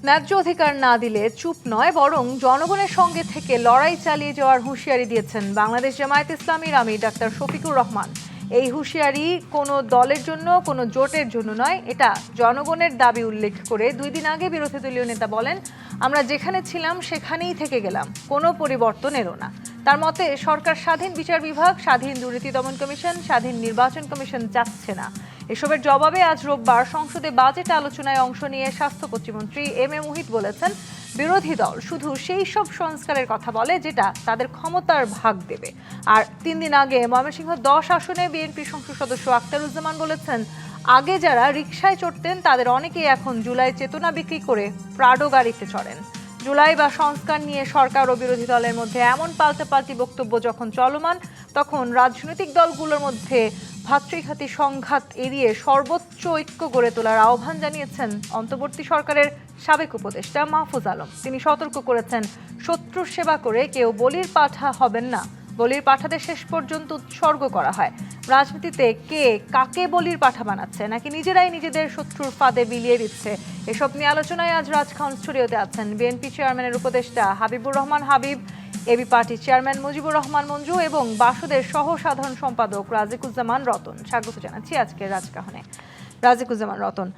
ন্যায্য অধিকার না দিলে চুপ নয়, বরং জনগণের সঙ্গে থেকে লড়াই চালিয়ে যাওয়ার হুঁশিয়ারি দিয়েছেন বাংলাদেশ জামায়াতে ইসলামীর আমির ডাক্তার শফিকুর রহমান। এই হুঁশিয়ারি কোনো দলের জন্য, কোনো জোটের জন্য নয়, এটা জনগণের দাবি উল্লেখ করে 2 দিন আগে বিরোধী দলীয় নেতা বলেন, আমরা যেখানে ছিলাম সেখানেই থেকে গেলাম, কোনো পরিবর্তন এলো না। তার মতে সরকার স্বাধীন বিচার বিভাগ, স্বাধীন দুর্নীতি দমন কমিশন, স্বাধীন নির্বাচন কমিশন চাচ্ছে না। এসবের জবাবে আজ রোববার সংসদে বাজেট আলোচনায় অংশ নিয়ে স্বাস্থ্য প্রতিমন্ত্রী এম এ মুহিত বলেছেন, বিরোধী দল শুধু সেই সব সংস্কারের কথা বলে যেটা তাদের ক্ষমতার ভাগ দেবে। আর 3 দিন আগে ময়মনসিংহ 10 আসনে বিএনপি সংসদ সদস্য আখতারুজ্জামান বলেছেন, আগে যারা রিকশায় চড়তেন তাদের অনেকেই এখন জুলাই চেতনা বিক্রি করে প্রাডো গাড়িতে চড়েন। জুলাই বা সংস্কার নিয়ে সরকার ও বিরোধী দলের মধ্যে এমন পাল্টাপাল্টি বক্তব্য যখন চলমান, তখন রাজনৈতিক দলগুলোর মধ্যে ভাতৃঘাতী সংঘাত এড়িয়ে সর্বোচ্চ ঐক্য গড়ে তোলার আহ্বান জানিয়েছেন অন্তর্বর্তী সরকারের সাবেক উপদেষ্টা মাহফুজ আলম। তিনি সতর্ক করেছেন, শত্রুর সেবা করে কেউ বলির পাঠা হবেন না। বলির পাঠাদের শেষ পর্যন্ত উৎসর্গ করা হয়। রাজনীতিতে কে কাকে বলির পাঠা বানাচ্ছে, নাকি নিজেরাই নিজেদের শত্রুর ফাঁদে বিলিয়ে দিচ্ছে, এসব নিয়ে আলোচনায় আজ রাজখান স্টুডিওতে আছেন বিএনপি চেয়ারম্যানের উপদেষ্টা হাবিবুর রহমান হাবিব, এবি পার্টির চেয়ারম্যান মুজিবুর রহমান মঞ্জু এবং বাসদের সহ সাধারণ সম্পাদক রাজিকুজ্জামান রতন। স্বাগত জানাচ্ছি আজকের রাজকাহনে। রাজিকুজ্জামান রতন,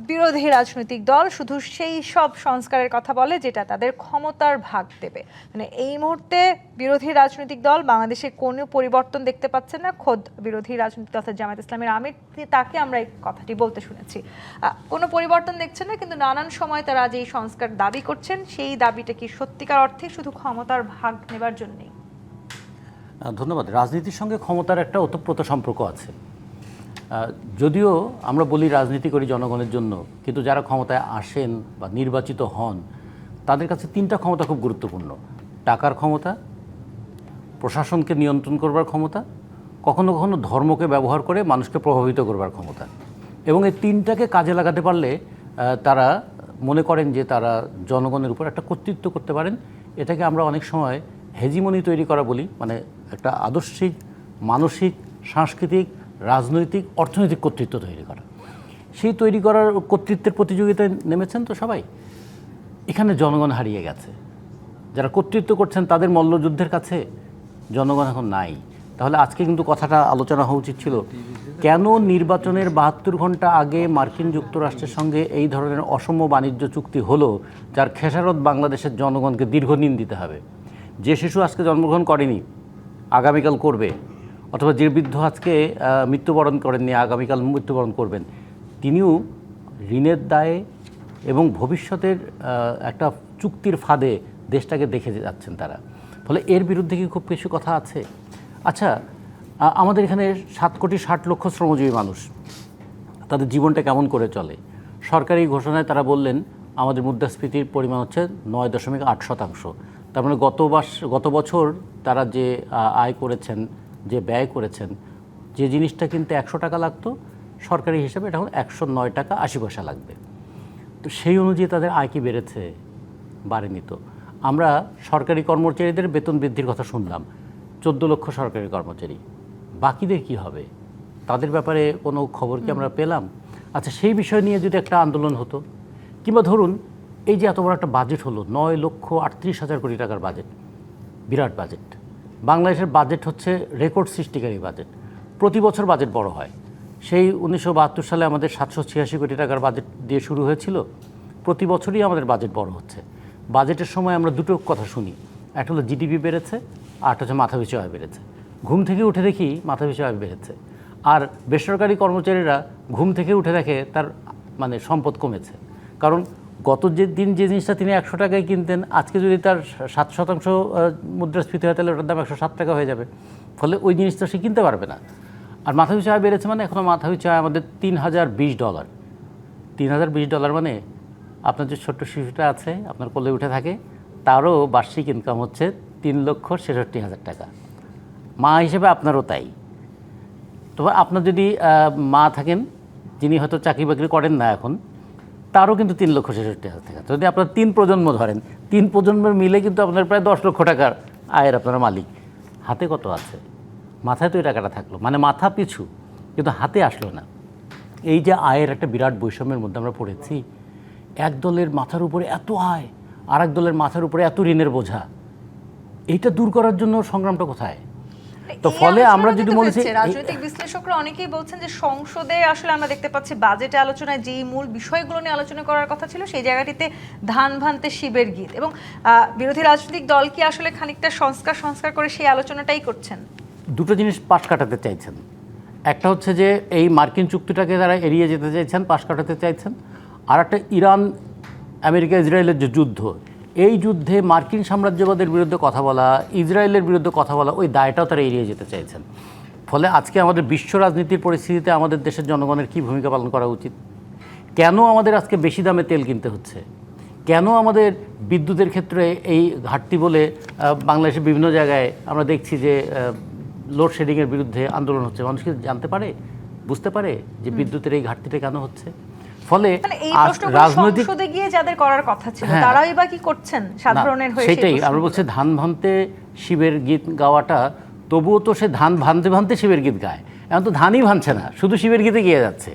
বিরোধী রাজনৈতিক দল শুধু সেই সব সংস্কারের কথা বলে যেটা তাদের ক্ষমতার ভাগ দেবে, মানে এই মুহূর্তে বিরোধী রাজনৈতিক দল বাংলাদেশে কোনো পরিবর্তন দেখতে পাচ্ছে না। খোদ বিরোধী রাজনৈতিক দল জামায়াত ইসলামীর আমির, তাকে আমরা এই কথাটি বলতে শুনেছি, কোনো পরিবর্তন দেখছেন না, কিন্তু নানান সময় তারা যে সংস্কার দাবি করছেন সেই দাবিটা কি সত্যিকার অর্থে শুধু ক্ষমতার ভাগ নেবার জন্যই? ধন্যবাদ। রাজনীতির সঙ্গে ক্ষমতার একটা ওতপ্রোত সম্পর্ক আছে। যদিও আমরা বলি রাজনীতি করি জনগণের জন্য, কিন্তু যারা ক্ষমতায় আসেন বা নির্বাচিত হন তাদের কাছে 3টা ক্ষমতা খুব গুরুত্বপূর্ণ: টাকার ক্ষমতা, প্রশাসনকে নিয়ন্ত্রণ করবার ক্ষমতা, কখনো কখনো ধর্মকে ব্যবহার করে মানুষকে প্রভাবিত করবার ক্ষমতা। এবং এই 3টাকে কাজে লাগাতে পারলে তারা মনে করেন যে তারা জনগণের উপর একটা কর্তৃত্ব করতে পারেন। এটাকে আমরা অনেক সময় হেজিমনি তৈরি করা বলি, মানে একটা আদর্শিক, মানসিক, সাংস্কৃতিক, রাজনৈতিক, অর্থনৈতিক কর্তৃত্ব তৈরি করা। সেই তৈরি করার কর্তৃত্বের প্রতিযোগিতায় নেমেছেন তো সবাই। এখানে জনগণ হারিয়ে গেছে। যারা কর্তৃত্ব করছেন তাদের মল্লযুদ্ধের কাছে জনগণ এখন নাই। তাহলে আজকে কিন্তু কথাটা আলোচনা হওয়া উচিত ছিল, কেন নির্বাচনের 72 ঘন্টা আগে মার্কিন যুক্তরাষ্ট্রের সঙ্গে এই ধরনের অসম বাণিজ্য চুক্তি হলো, যার খেসারত বাংলাদেশের জনগণকে দীর্ঘদিন দিতে হবে। যে শিশু আজকে জন্মগ্রহণ করেনি, আগামীকাল করবে, অথবা যে বৃদ্ধ আজকে মৃত্যুবরণ করেননি, আগামীকাল মৃত্যুবরণ করবেন, তিনিও ঋণের দায়ে এবং ভবিষ্যতের একটা চুক্তির ফাঁদে দেশটাকে দেখে যাচ্ছেন তারা। ফলে এর বিরুদ্ধে কি খুব কিছু কথা আছে? আচ্ছা, আমাদের এখানে 7,60,00,000 শ্রমজীবী মানুষ, তাদের জীবনটা কেমন করে চলে? সরকারি ঘোষণায় তারা বললেন আমাদের মুদ্রাস্ফীতির পরিমাণ হচ্ছে 9.8%। তার মানে গত বছর তারা যে আয় করেছেন, যে ব্যয় করেছেন, যে জিনিসটা কিনতে 100 টাকা লাগতো, সরকারি হিসাবে এটা এখন 109 টাকা 80 পয়সা লাগবে। তো সেই অনুযায়ী তাদের আয় কি বেড়েছে? বাড়েনি তো। আমরা সরকারি কর্মচারীদের বেতন বৃদ্ধির কথা শুনলাম, 14 লক্ষ সরকারি কর্মচারী। বাকিদের কি হবে? তাদের ব্যাপারে কোনো খবর কি আমরা পেলাম? আচ্ছা, সেই বিষয় নিয়ে যদি একটা আন্দোলন হতো, কিংবা ধরুন এই যে এত বড় একটা বাজেট হলো, 9,38,000 কোটি টাকার বাজেট, বিরাট বাজেট। বাংলাদেশের বাজেট হচ্ছে রেকর্ড সৃষ্টিকারী বাজেট। প্রতি বছর বাজেট বড় হয়। সেই 1972 সালে আমাদের 786 কোটি টাকার বাজেট দিয়ে শুরু হয়েছিল। প্রতি বছরই আমাদের বাজেট বড় হচ্ছে। বাজেটের সময় আমরা দুটো কথা শুনি, একটা হলো জিডিপি বেড়েছে, আর একটা হচ্ছে মাথাপিছু আয় বেড়েছে। ঘুম থেকে উঠে দেখি মাথাপিছু আয় বেড়েছে। আর বেসরকারি কর্মচারীরা ঘুম থেকে উঠে দেখে তার মানে সম্পদ কমেছে। কারণ গত দিন যে জিনিসটা তিনি 100 টাকায় কিনতেন, আজকে যদি তার 7% মুদ্রাস্ফীতি হয় তাহলে ওটার দাম 107 টাকা হয়ে যাবে। ফলে ওই জিনিসটা সে কিনতে পারবে না। আর মাথাপিছু আয় বেড়েছে মানে এখনও মাথাপিছু আয় আমাদের $3,020। $3,020 মানে আপনার যে ছোট্ট শিশুটা আছে আপনার কোলে উঠে থাকে, তারও বার্ষিক ইনকাম হচ্ছে 3,66,000 টাকা। মা হিসেবে আপনারও তাই। তবে আপনার যদি মা থাকেন যিনি হয়তো চাকরি বাকরি করেন না এখন, তারও কিন্তু 3,66,000 টাকা। যদি আপনার 3 প্রজন্ম ধরেন, 3 প্রজন্মের মিলে কিন্তু আপনার প্রায় 10 লক্ষ টাকার আয়ের আপনার মালিক। হাতে কত আছে? মাথায় তো এই টাকাটা থাকলো, মানে মাথা পিছু, কিন্তু হাতে আসলো না। এই যে আয়ের একটা বিরাট বৈষম্যের মধ্যে আমরা পড়েছি, এক দলের মাথার উপরে এত আয়, আর এক দলের মাথার উপরে এত ঋণের বোঝা, এইটা দূর করার জন্য সংগ্রামটা কোথায়? তো ফলে আমরা যদি বলছি, রাজনৈতিক বিশ্লেষকরা অনেকেই বলছেন যে সংসদে আসলে আমরা দেখতে পাচ্ছি বাজেটে আলোচনায় যেই মূল বিষয়গুলো নিয়ে আলোচনা করার কথা ছিল সেই জায়গাটিতে ধান ভান্তে শিবের গীত, এবং বিরোধী রাজনৈতিক দল কি আসলে খানিকটা সংস্কার করে সেই আলোচনাটাই করছেন? দুটো জিনিস পাশ কাটাতে চাইছেন। একটা হচ্ছে যে এই মার্কিন চুক্তিটাকে তারা এড়িয়ে যেতে চাইছেন, পাশ কাটাতে চাইছেন। আর একটা ইরান আমেরিকা ইসরায়েলের যে যুদ্ধ, এই যুদ্ধে মার্কিন সাম্রাজ্যবাদের বিরুদ্ধে কথা বলা, ইসরায়েলের বিরুদ্ধে কথা বলা, ওই দায়টাও তারা এড়িয়ে যেতে চাইছেন। ফলে আজকে আমাদের বিশ্ব রাজনীতির পরিস্থিতিতে আমাদের দেশের জনগণের কী ভূমিকা পালন করা উচিত? কেন আমাদের আজকে বেশি দামে তেল কিনতে হচ্ছে? কেন আমাদের বিদ্যুতের ক্ষেত্রে এই ঘাটতি বলে বাংলাদেশের বিভিন্ন জায়গায় আমরা দেখছি যে লোডশেডিংয়ের বিরুদ্ধে আন্দোলন হচ্ছে? মানুষ কি জানতে পারে, বুঝতে পারে যে বিদ্যুতের এই ঘাটতিটা কেন হচ্ছে? ফলে রাজনৈতিক সংসদে গিয়ে যাদের করার কথা ছিল তারাই বা কি করছেন সাধারণের হয়ে? সেটাই আমরা বলছি, ধান ভান্তে শিবের গীত গাওয়াটা, তবুও তো সে ধান ভানতে ভানতে শিবের গীত গায়। এখন তো ধানই ভানছে না, শুধু শিবের গীতে গিয়ে যাচ্ছে।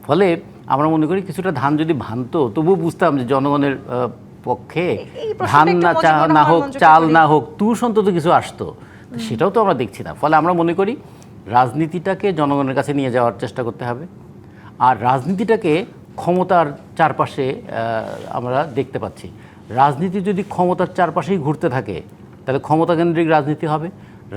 ফলে আমরা মনে করি কিছুটা ধান যদি ভানতো তবুও বুঝতাম যে জনগণের পক্ষে ধান না হোক, চাল না হোক, তুষ অন্তত কিছু আসতো। সেটাও তো আমরা দেখছি না। ফলে আমরা মনে করি রাজনীতিটাকে জনগণের কাছে নিয়ে যাওয়ার চেষ্টা করতে হবে। আর রাজনীতিটাকে ক্ষমতার চারপাশে আমরা দেখতে পাচ্ছি, রাজনীতি যদি ক্ষমতার চারপাশেই ঘুরতে থাকে তাহলে ক্ষমতাকেন্দ্রিক রাজনীতি হবে।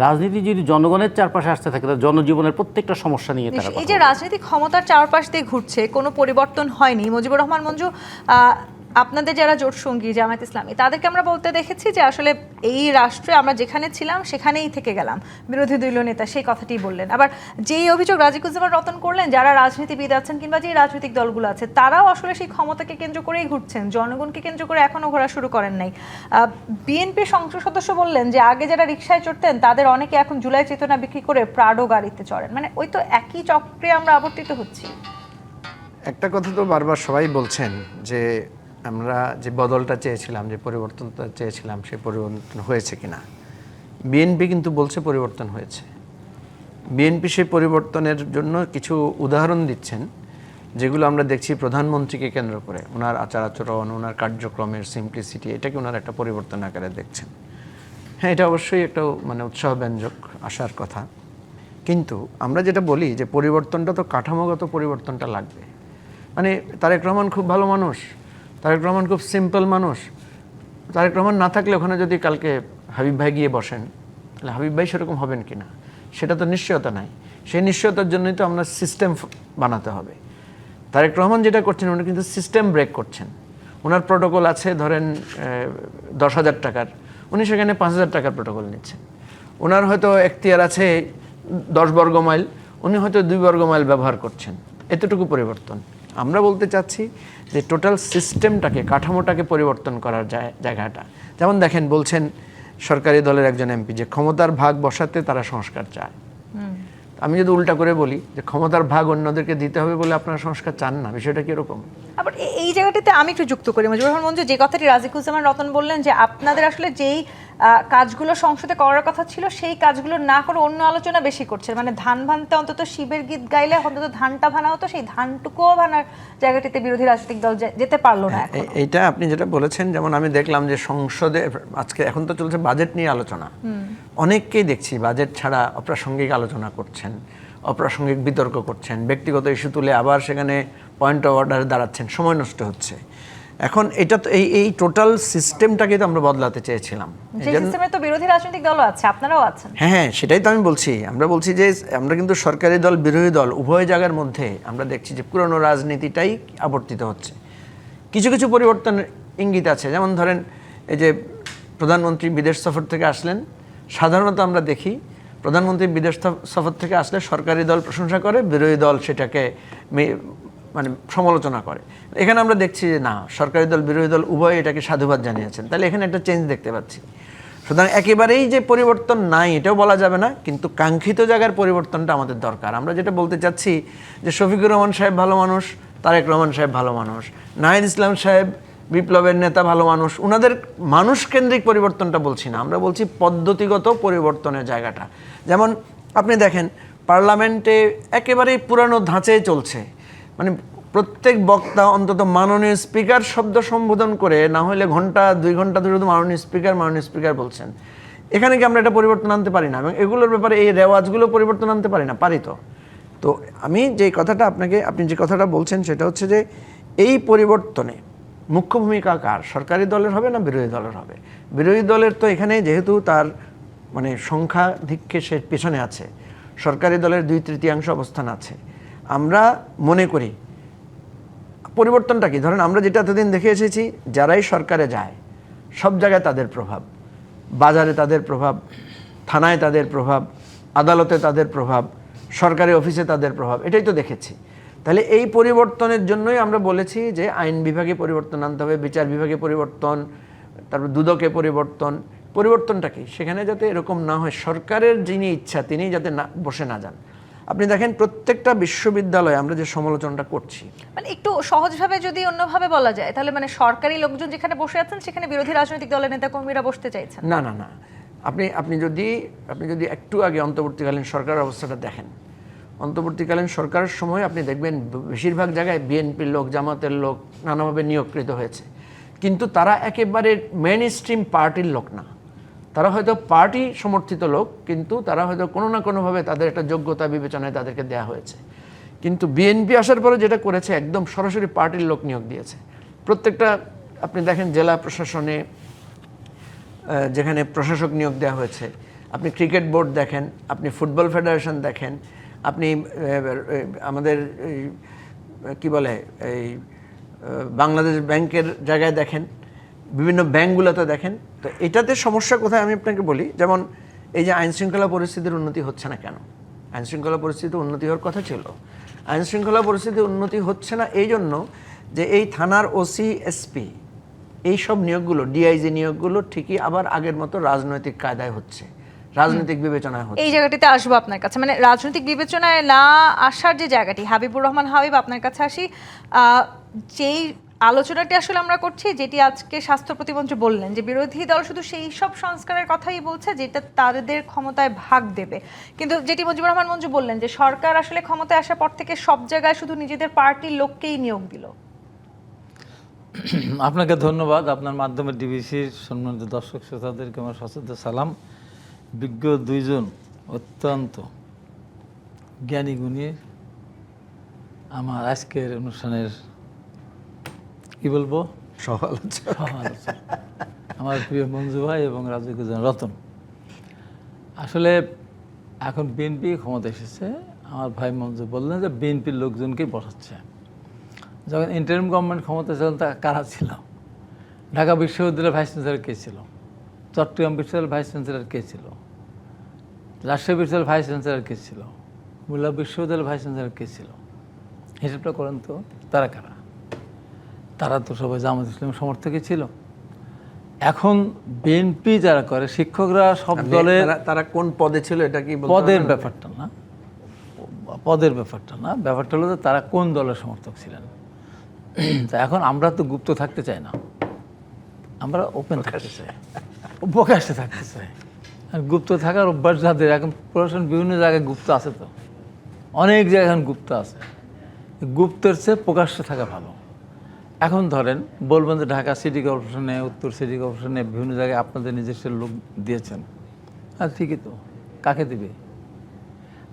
রাজনীতি যদি জনগণের চারপাশে আসতে থাকে তাহলে জনজীবনের প্রত্যেকটা সমস্যা নিয়ে তারা। এই যে রাজনীতি ক্ষমতার চারপাশ দিয়ে ঘুরছে, কোনো পরিবর্তন হয়নি। মুজিবুর রহমান মঞ্জু, আপনাদের যারা জোট সঙ্গী জামায়াত ইসলামী, তাদেরকে আমরা বলতে দেখেছি যে আসলে এই রাষ্ট্রে আমরা যেখানে ছিলাম সেখানেই থেকে গেলাম। বিরোধী দলীয় নেতা সেই কথাটি বললেন। আবার যেই অভিযোগ রাজিকুজ্জামান রতন করলেন, যারা রাজনীতিবিদ আছেন কিংবা যে রাজনৈতিক দলগুলো আছে তারাও আসলে সেই ক্ষমতাকে কেন্দ্র করেই ঘুরছেন, জনগণকে কেন্দ্র করে এখনো ঘোরা শুরু করেন নাই। বিএনপি সংসদ সদস্য বললেন যে আগে যারা রিকশায় চড়তেন তাদের অনেকে এখন জুলাই চেতনা বিক্রি করে প্রাডো গাড়িতে চড়েন। মানে ওই তো একই চক্রে আমরা আবর্তিত হচ্ছি। একটা কথা তো বারবার সবাই বলছেন যে আমরা যে বদলটা চেয়েছিলাম, যে পরিবর্তনটা চেয়েছিলাম, সেই পরিবর্তন হয়েছে কিনা। বিএনপি কিন্তু বলছে পরিবর্তন হয়েছে। বিএনপি সেই পরিবর্তনের জন্য কিছু উদাহরণ দিচ্ছেন, যেগুলো আমরা দেখছি প্রধানমন্ত্রীকে কেন্দ্র করে, ওনার আচার আচরণ, ওনার কার্যক্রমের সিম্পলিসিটি, এটাকে ওনার একটা পরিবর্তন আকারে দেখছেন। হ্যাঁ, এটা অবশ্যই একটা উৎসাহব্যঞ্জক আসার কথা। কিন্তু আমরা যেটা বলি যে পরিবর্তনটা তো কাঠামোগত পরিবর্তনটা লাগবে। মানে তারেক রহমান খুব ভালো মানুষ, তারেক রহমান খুব সিম্পল মানুষ, তারেক রহমান না থাকলে ওখানে যদি কালকে হাবিব ভাই গিয়ে বসেন তাহলে হাবিব ভাই সেরকম হবেন কি না, সেটা তো নিশ্চয়তা নাই। সেই নিশ্চয়তার জন্যই তো আমরা সিস্টেম বানাতে হবে। তারেক রহমান যেটা করছেন, উনি কিন্তু সিস্টেম ব্রেক করছেন। ওনার প্রোটোকল আছে ধরেন 10,000 টাকার, উনি সেখানে 5,000 টাকার প্রোটোকল নিচ্ছেন। ওনার হয়তো এখতিয়ার আছে 10 বর্গ মাইল, উনি হয়তো 2 বর্গ মাইল ব্যবহার করছেন। এতটুকু পরিবর্তন। আমরা বলতে চাচ্ছি যে টোটাল সিস্টেমটাকে, কাঠামোটাকে পরিবর্তন করার জায়গাটা। যেমন দেখেন, বলছেন সরকারি দলের একজন এমপি যে ক্ষমতার ভাগ বসাতে তারা সংস্কার চায়। আমি যদি উল্টা করে বলি যে ক্ষমতার ভাগ অন্যদেরকে দিতে হবে বলে আপনারা সংস্কার চান না, বিষয়টা কিরকম? আবার এই জায়গাটিতে আমি একটু যুক্ত করি মুজিবুর রহমান মঞ্জু, যে কথাটি রাজিকুজ্জামান রতন বললেন যে আপনাদের আসলে যেই কাজগুলো সংসদে করার কথা ছিল সেই কাজগুলো না করে অন্য আলোচনা বেশি করছে। মানে ধান ভানতে অন্তত শিবের গীত গাইলে অন্তত ধানটা ভানা হতো, সেই ধানটুকুও ভানার জায়গাটিতে বিরোধী রাজনৈতিক দল যেতে পারলো না। এইটা আপনি যেটা বলেছেন, যেমন আমি দেখলাম যে সংসদে আজকে এখন তো চলছে বাজেট নিয়ে আলোচনা, অনেককেই দেখছি বাজেট ছাড়া অপ্রাসঙ্গিক আলোচনা করছেন, অপ্রাসঙ্গিক বিতর্ক করছেন, ব্যক্তিগত ইস্যু তুলে আবার সেখানে পয়েন্ট অফ অর্ডারে দাঁড়াচ্ছেন, সময় নষ্ট হচ্ছে। এখন এটা তো এই টোটাল সিস্টেমটাকে তো আমরা বদলাতে চেয়েছিলাম। সেই সিস্টেমে তো বিরোধী রাজনৈতিক দলও আছে, আপনারাও আছেন। হ্যাঁ, সেটাই তো আমি বলছি। আমরা বলছি যে আমরা কিন্তু সরকারি দল, বিরোধী দল উভয় জায়গার মধ্যে আমরা দেখছি যে পুরনো রাজনীতিটাই আবর্তিত হচ্ছে। কিছু কিছু পরিবর্তনের ইঙ্গিত আছে। যেমন ধরেন, এই যে প্রধানমন্ত্রী বিদেশ সফর থেকে আসলেন, সাধারণত আমরা দেখি প্রধানমন্ত্রী বিদেশ সফর থেকে আসলে সরকারি দল প্রশংসা করে, বিরোধী দল সেটাকে মানে সমালোচনা করে। এখানে আমরা দেখছি যে না, সরকারি দল বিরোধী দল উভয় এটাকে সাধুবাদ জানিয়েছেন। তাহলে এখানে একটা চেঞ্জ দেখতে পাচ্ছি। সুতরাং একেবারেই যে পরিবর্তন নাই এটাও বলা যাবে না, কিন্তু কাঙ্ক্ষিত জায়গার পরিবর্তনটা আমাদের দরকার। আমরা যেটা বলতে চাচ্ছি যে শফিকুর রহমান সাহেব ভালো মানুষ, তারেক রহমান সাহেব ভালো মানুষ, নাহিদ ইসলাম সাহেব বিপ্লবের নেতা ভালো মানুষ, ওনাদের মানুষ কেন্দ্রিক পরিবর্তনটা বলছি না, আমরা বলছি পদ্ধতিগত পরিবর্তনের জায়গাটা। যেমন আপনি দেখেন পার্লামেন্টে একেবারেই পুরানো ধাঁচে চলছে, মানে প্রত্যেক বক্তা অন্তত মাননীয় স্পিকার শব্দ সম্বোধন করে, না হলে ঘন্টা 2 ঘন্টা ধরে শুধু মাননীয় স্পিকার বলছেন। এখানে কি আমরা এটা পরিবর্তন আনতে পারি না? এবং এগুলোর ব্যাপারে এই রেওয়াজগুলো পরিবর্তন আনতে পারি না? পারি তো। তো আমি যে কথাটা আপনি যে কথাটা বলছেন সেটা হচ্ছে যে এই পরিবর্তনে মুখ্য ভূমিকা কার? সরকারি দলের হবে না বিরোধী দলের হবে? বিরোধী দলের তো এখানে যেহেতু তার মানে সংখ্যাধিক্যে সে পেছনে আছে, সরকারি দলের 2/3 অবস্থান আছে। আমরা মনে করি পরিবর্তনটা কি, ধরেন আমরা যেটা এতদিন দেখে এসেছি, যারাই সরকারে যায় সব জায়গায় তাদের প্রভাব, বাজারে তাদের প্রভাব, থানায় তাদের প্রভাব, আদালতে তাদের প্রভাব, সরকারি অফিসে তাদের প্রভাব, এটাই তো দেখেছি। তাহলে এই পরিবর্তনের জন্যই আমরা বলেছি যে আইন বিভাগে পরিবর্তন আনতে হবে, বিচার বিভাগে পরিবর্তন, তারপর দুদকে পরিবর্তনটা কি সেখানে যাতে এরকম না হয়, সরকারের যিনি ইচ্ছা তিনি যাতে না বসে না যান। আপনি দেখেন প্রত্যেকটা বিশ্ববিদ্যালয়ে আমরা যে সমালোচনাটা করছি, মানে একটু সহজভাবে যদি অন্যভাবে বলা যায় তাহলে মানে সরকারি লোকজন যেখানে বসে আছেন সেখানে বিরোধী রাজনৈতিক দলের নেতাকর্মীরা বসতে চাইছেন না না না, আপনি যদি একটু আগে অন্তর্বর্তীকালীন সরকারের অবস্থাটা দেখেন, অন্তর্বর্তীকালীন সরকারের সময় আপনি দেখবেন বেশিরভাগ জায়গায় বিএনপির লোক, জামাতের লোক নানাভাবে নিয়োগকৃত হয়েছে, কিন্তু তারা একেবারে মেইন স্ট্রিম পার্টির লোক না। তারা হয়তো পার্টি সমর্থিত লোক, কিন্তু তারা হয়তো কোনো না কোনোভাবে তাদের একটা যোগ্যতা বিবেচনায় তাদেরকে দেওয়া হয়েছে। কিন্তু বিএনপি আসার পরে যেটা করেছে, একদম সরাসরি পার্টির লোক নিয়োগ দিয়েছে। প্রত্যেকটা আপনি দেখেন জেলা প্রশাসনে যেখানে প্রশাসক নিয়োগ দেওয়া হয়েছে, আপনি ক্রিকেট বোর্ড দেখেন, আপনি ফুটবল ফেডারেশন দেখেন, আপনি আমাদের কি বলে এই বাংলাদেশ ব্যাংকের জায়গায় দেখেন, বিভিন্ন ব্যাংকগুলোতে দেখেন। তো এটাতে সমস্যা কোথায় আমি আপনাকে বলি, যেমন এই যে আইন শৃঙ্খলা পরিস্থিতির উন্নতি হচ্ছে না কেন? আইন শৃঙ্খলা পরিস্থিতি উন্নতি হওয়ার কথা ছিল। আইন শৃঙ্খলা পরিস্থিতি উন্নতি হচ্ছে না এই জন্য যে এই থানার ওসি, এসপি এইসব নিয়োগগুলো, ডিআইজি নিয়োগগুলো ঠিকই আবার আগের মতো রাজনৈতিক কায়দায় হচ্ছে, রাজনৈতিক বিবেচনায় হচ্ছে। এই জায়গাটিতে আসবো আপনার কাছে, মানে রাজনৈতিক বিবেচনায় না আসার যে জায়গাটি, হাবিবুর রহমান হাবিব আপনার কাছে আসি। যেই আলোচনাটি আসলে আমরা করছি, যেটি আজকে স্বাস্থ্য প্রতিমন্ত্রী বললেন যে বিরোধী দল শুধু সেই সব সংস্কারের কথাই বলছে যেটা তাদের ক্ষমতায় ভাগ দেবে, কিন্তু যেটি মুজিবুর রহমান মঞ্জু বললেন যে সরকার আসলে ক্ষমতায় আসার পর থেকে সব জায়গায় শুধু নিজেদের পার্টির লোককেই নিয়োগ দিল। আপনাকে ধন্যবাদ। আপনার মাধ্যমে ডিবিসির সম্মানিত দর্শক শ্রোতাদেরকে আমার সশ্রদ্ধ সালাম। বিজ্ঞ দুইজন অত্যন্ত জ্ঞানী গুণী আমার আজকের অনুষ্ঠানের কি বলবো সমালোচক আমার প্রিয় মঞ্জু ভাই এবং রাজুকুজন রতন। আসলে এখন বিএনপি ক্ষমতা এসেছে, আমার ভাই মঞ্জু বললেন যে বিএনপির লোকজনকেই বসাচ্ছে। যখন ইন্টারিম গভর্নমেন্ট ক্ষমতা ছিল তা কারা ছিল? ঢাকা বিশ্ববিদ্যালয়ের ভাইস চ্যান্সেলর কে ছিল? চট্টগ্রাম বিশ্ববিদ্যালয়ের ভাইস চ্যান্সেলর কে ছিল? রাজশাহী বিশ্ববিদ্যালয়ের ভাইস চ্যান্সেলর কে ছিল? খুলনা বিশ্ববিদ্যালয়ের ভাইস চ্যান্সেলর কে ছিল? হিসেবটা করেন তো, তারা কারা? তারা তো সবাই জামাত ইসলামের সমর্থকই ছিল। এখন বিএনপি যারা করে, শিক্ষকরা সব দলের, তারা কোন পদে ছিল এটা কি পদের ব্যাপারটা না, পদের ব্যাপারটা না, ব্যাপারটা হলো যে তারা কোন দলের সমর্থক ছিলেন। তা এখন আমরা তো গুপ্ত থাকতে চাই না, আমরা ওপেন থাকতে চাই, প্রকাশ্যে থাকতে চাই। আর গুপ্ত থাকার অভ্যাস যাদের, এখন প্রশাসন বিভিন্ন জায়গায় গুপ্ত আছে, তো অনেক জায়গায় এখন গুপ্ত আছে। গুপ্তের চেয়ে প্রকাশ্যে থাকা ভালো। এখন ধরেন বলবেন যে ঢাকা সিটি কর্পোরেশনে, উত্তর সিটি কর্পোরেশনে বিভিন্ন জায়গায় আপনাদের নিজস্ব লোক দিয়েছেন। হ্যাঁ ঠিকই তো, কাকে দিবে?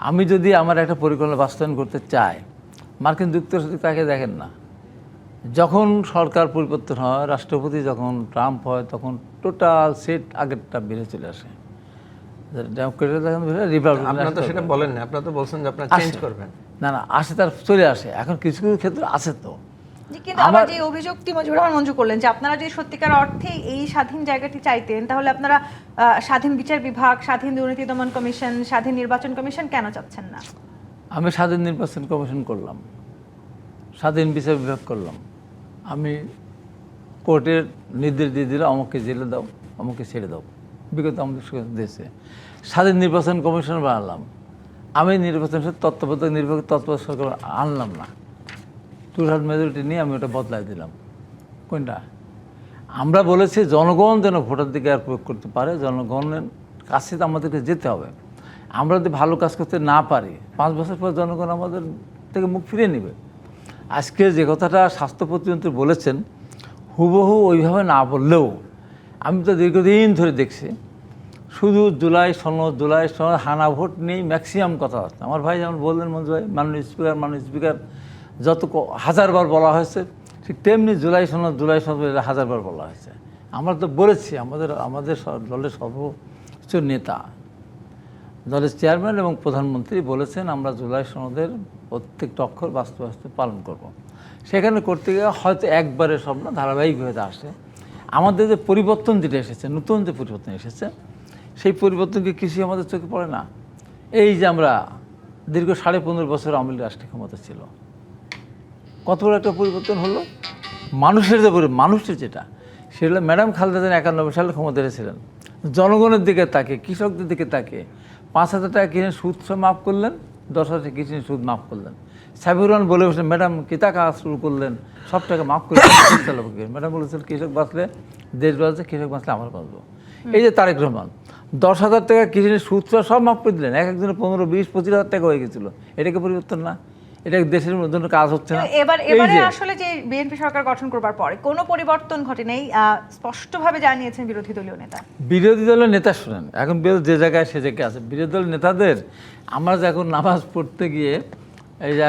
আমি যদি আমার একটা পরিকল্পনা বাস্তবায়ন করতে চাই, মার্কিন যুক্তরাষ্ট্র তাকে দেখেন না, যখন সরকার পরিবর্তন হয়, রাষ্ট্রপতি যখন ট্রাম্প হয়, তখন টোটাল সেট আগেরটা বেড়ে চলে আসে। আপনারা তো সেটা বলেন না, আপনারা তো বলছেন যে আপনারা চেঞ্জ করবেন। না না, আসে, তার চলে আসে। এখন কিছু কিছু ক্ষেত্রে আছে তো। কিন্তু আবার যে অভিযোগটি মুজিবুর রহমান মঞ্জু করলেন যে আপনারা যদি সত্যিকার অর্থে এই স্বাধীন জায়গাটি চাইতেন, তাহলে আপনারা স্বাধীন বিচার বিভাগ, স্বাধীন দুর্নীতি দমন কমিশন, স্বাধীন নির্বাচন কমিশন কেন চাচ্ছেন না? আমি স্বাধীন নির্বাচন কমিশন করলাম, স্বাধীন বিচার বিভাগ করলাম, আমি কোর্টের নির্দেশ দিয়ে দিলাম আমাকে জেলে দাও, আমাকে ছেড়ে দাও, বিগত আমাদের দেশে। স্বাধীন নির্বাচন কমিশন বানালাম, আমি নির্বাচন তত্ত্বাবধায়ক নির্বাচন তত্ত্বাবধায়ক সরকার আনলাম না, 2/3 মেজরিটি নিয়ে আমি ওটা বদলাই দিলাম। কোনটা? আমরা বলেছি জনগণ যেন ভোটাধিকার প্রয়োগ করতে পারে, জনগণের কাছে তো আমাদেরকে যেতে হবে। আমরা যদি ভালো কাজ করতে না পারি, 5 বছর পর জনগণ আমাদের থেকে মুখ ফিরিয়ে নেবে। আজকে যে কথাটা স্বাস্থ্য প্রতিমন্ত্রী বলেছেন হুবহু ওইভাবে না বললেও আমি তো দীর্ঘদিন ধরে দেখছি শুধু জুলাই সনদ হানা ভোট নিয়েই ম্যাক্সিমাম কথা হচ্ছে। আমার ভাই যেমন বললেন মঞ্জু ভাই, মাননীয় স্পিকার যত হাজারবার বলা হয়েছে, ঠিক তেমনি জুলাই সনদ হাজারবার বলা হয়েছে। আমরা তো বলেছি, আমাদের দলের সর্বোচ্চ নেতা, দলের চেয়ারম্যান এবং প্রধানমন্ত্রী বলেছেন আমরা জুলাই সনদের প্রত্যেকটা অক্ষর বাস্তবে পালন করব। সেখানে করতে গিয়ে হয়তো একবারে সব না, ধারাবাহিকভাবে আসে। আমাদের যে পরিবর্তন যেটা এসেছে, নতুন যে পরিবর্তন এসেছে, সেই পরিবর্তনকে কিছুই আমাদের চোখে পড়ে না। এই যে আমরা দীর্ঘ 15.5 বছর আওয়ামী লীগ রাষ্ট্রীয় ক্ষমতা ছিল, কত বড় একটা পরিবর্তন হলো। মানুষের যেটা সেটা ম্যাডাম খালেদা জিয়া 91 সালে ক্ষমতা এসেছিলেন, জনগণের দিকে তাকে, কৃষকদের দিকে তাকে 5,000 টাকা কিনে সুদ মাফ করলেন, 10,000 টাকা কিনে সুদ মাফ করলেন। সাবির রহমান বলে বসলেন ম্যাডাম কিতা কাজ শুরু করলেন, সব টাকা মাফ করে ম্যাডাম বলেছেন কৃষক বাঁচলে দেশ বাঁচবে, কৃষক বাঁচলে আমার বাঁচবো। এই যে তারেক রহমান 10,000 টাকা কিনে সুদ সব মাফ করে দিলেন, একজনের 15, 20, 25,000 টাকা হয়ে গেছিল। এটাকে পরিবর্তন না? এটা দেশের জন্য কাজ হচ্ছে না? এবারে আসলে যে বিএনপি সরকার গঠন করবার পরে কোনো পরিবর্তন ঘটে নাই, স্পষ্টভাবে জানিয়েছেন বিরোধী দলীয় নেতা। শুনেন, এখন যে জায়গায় সে জায়গায় আছে বিরোধী দলের নেতাদের। আমরা যখন নামাজ পড়তে গিয়ে এই যে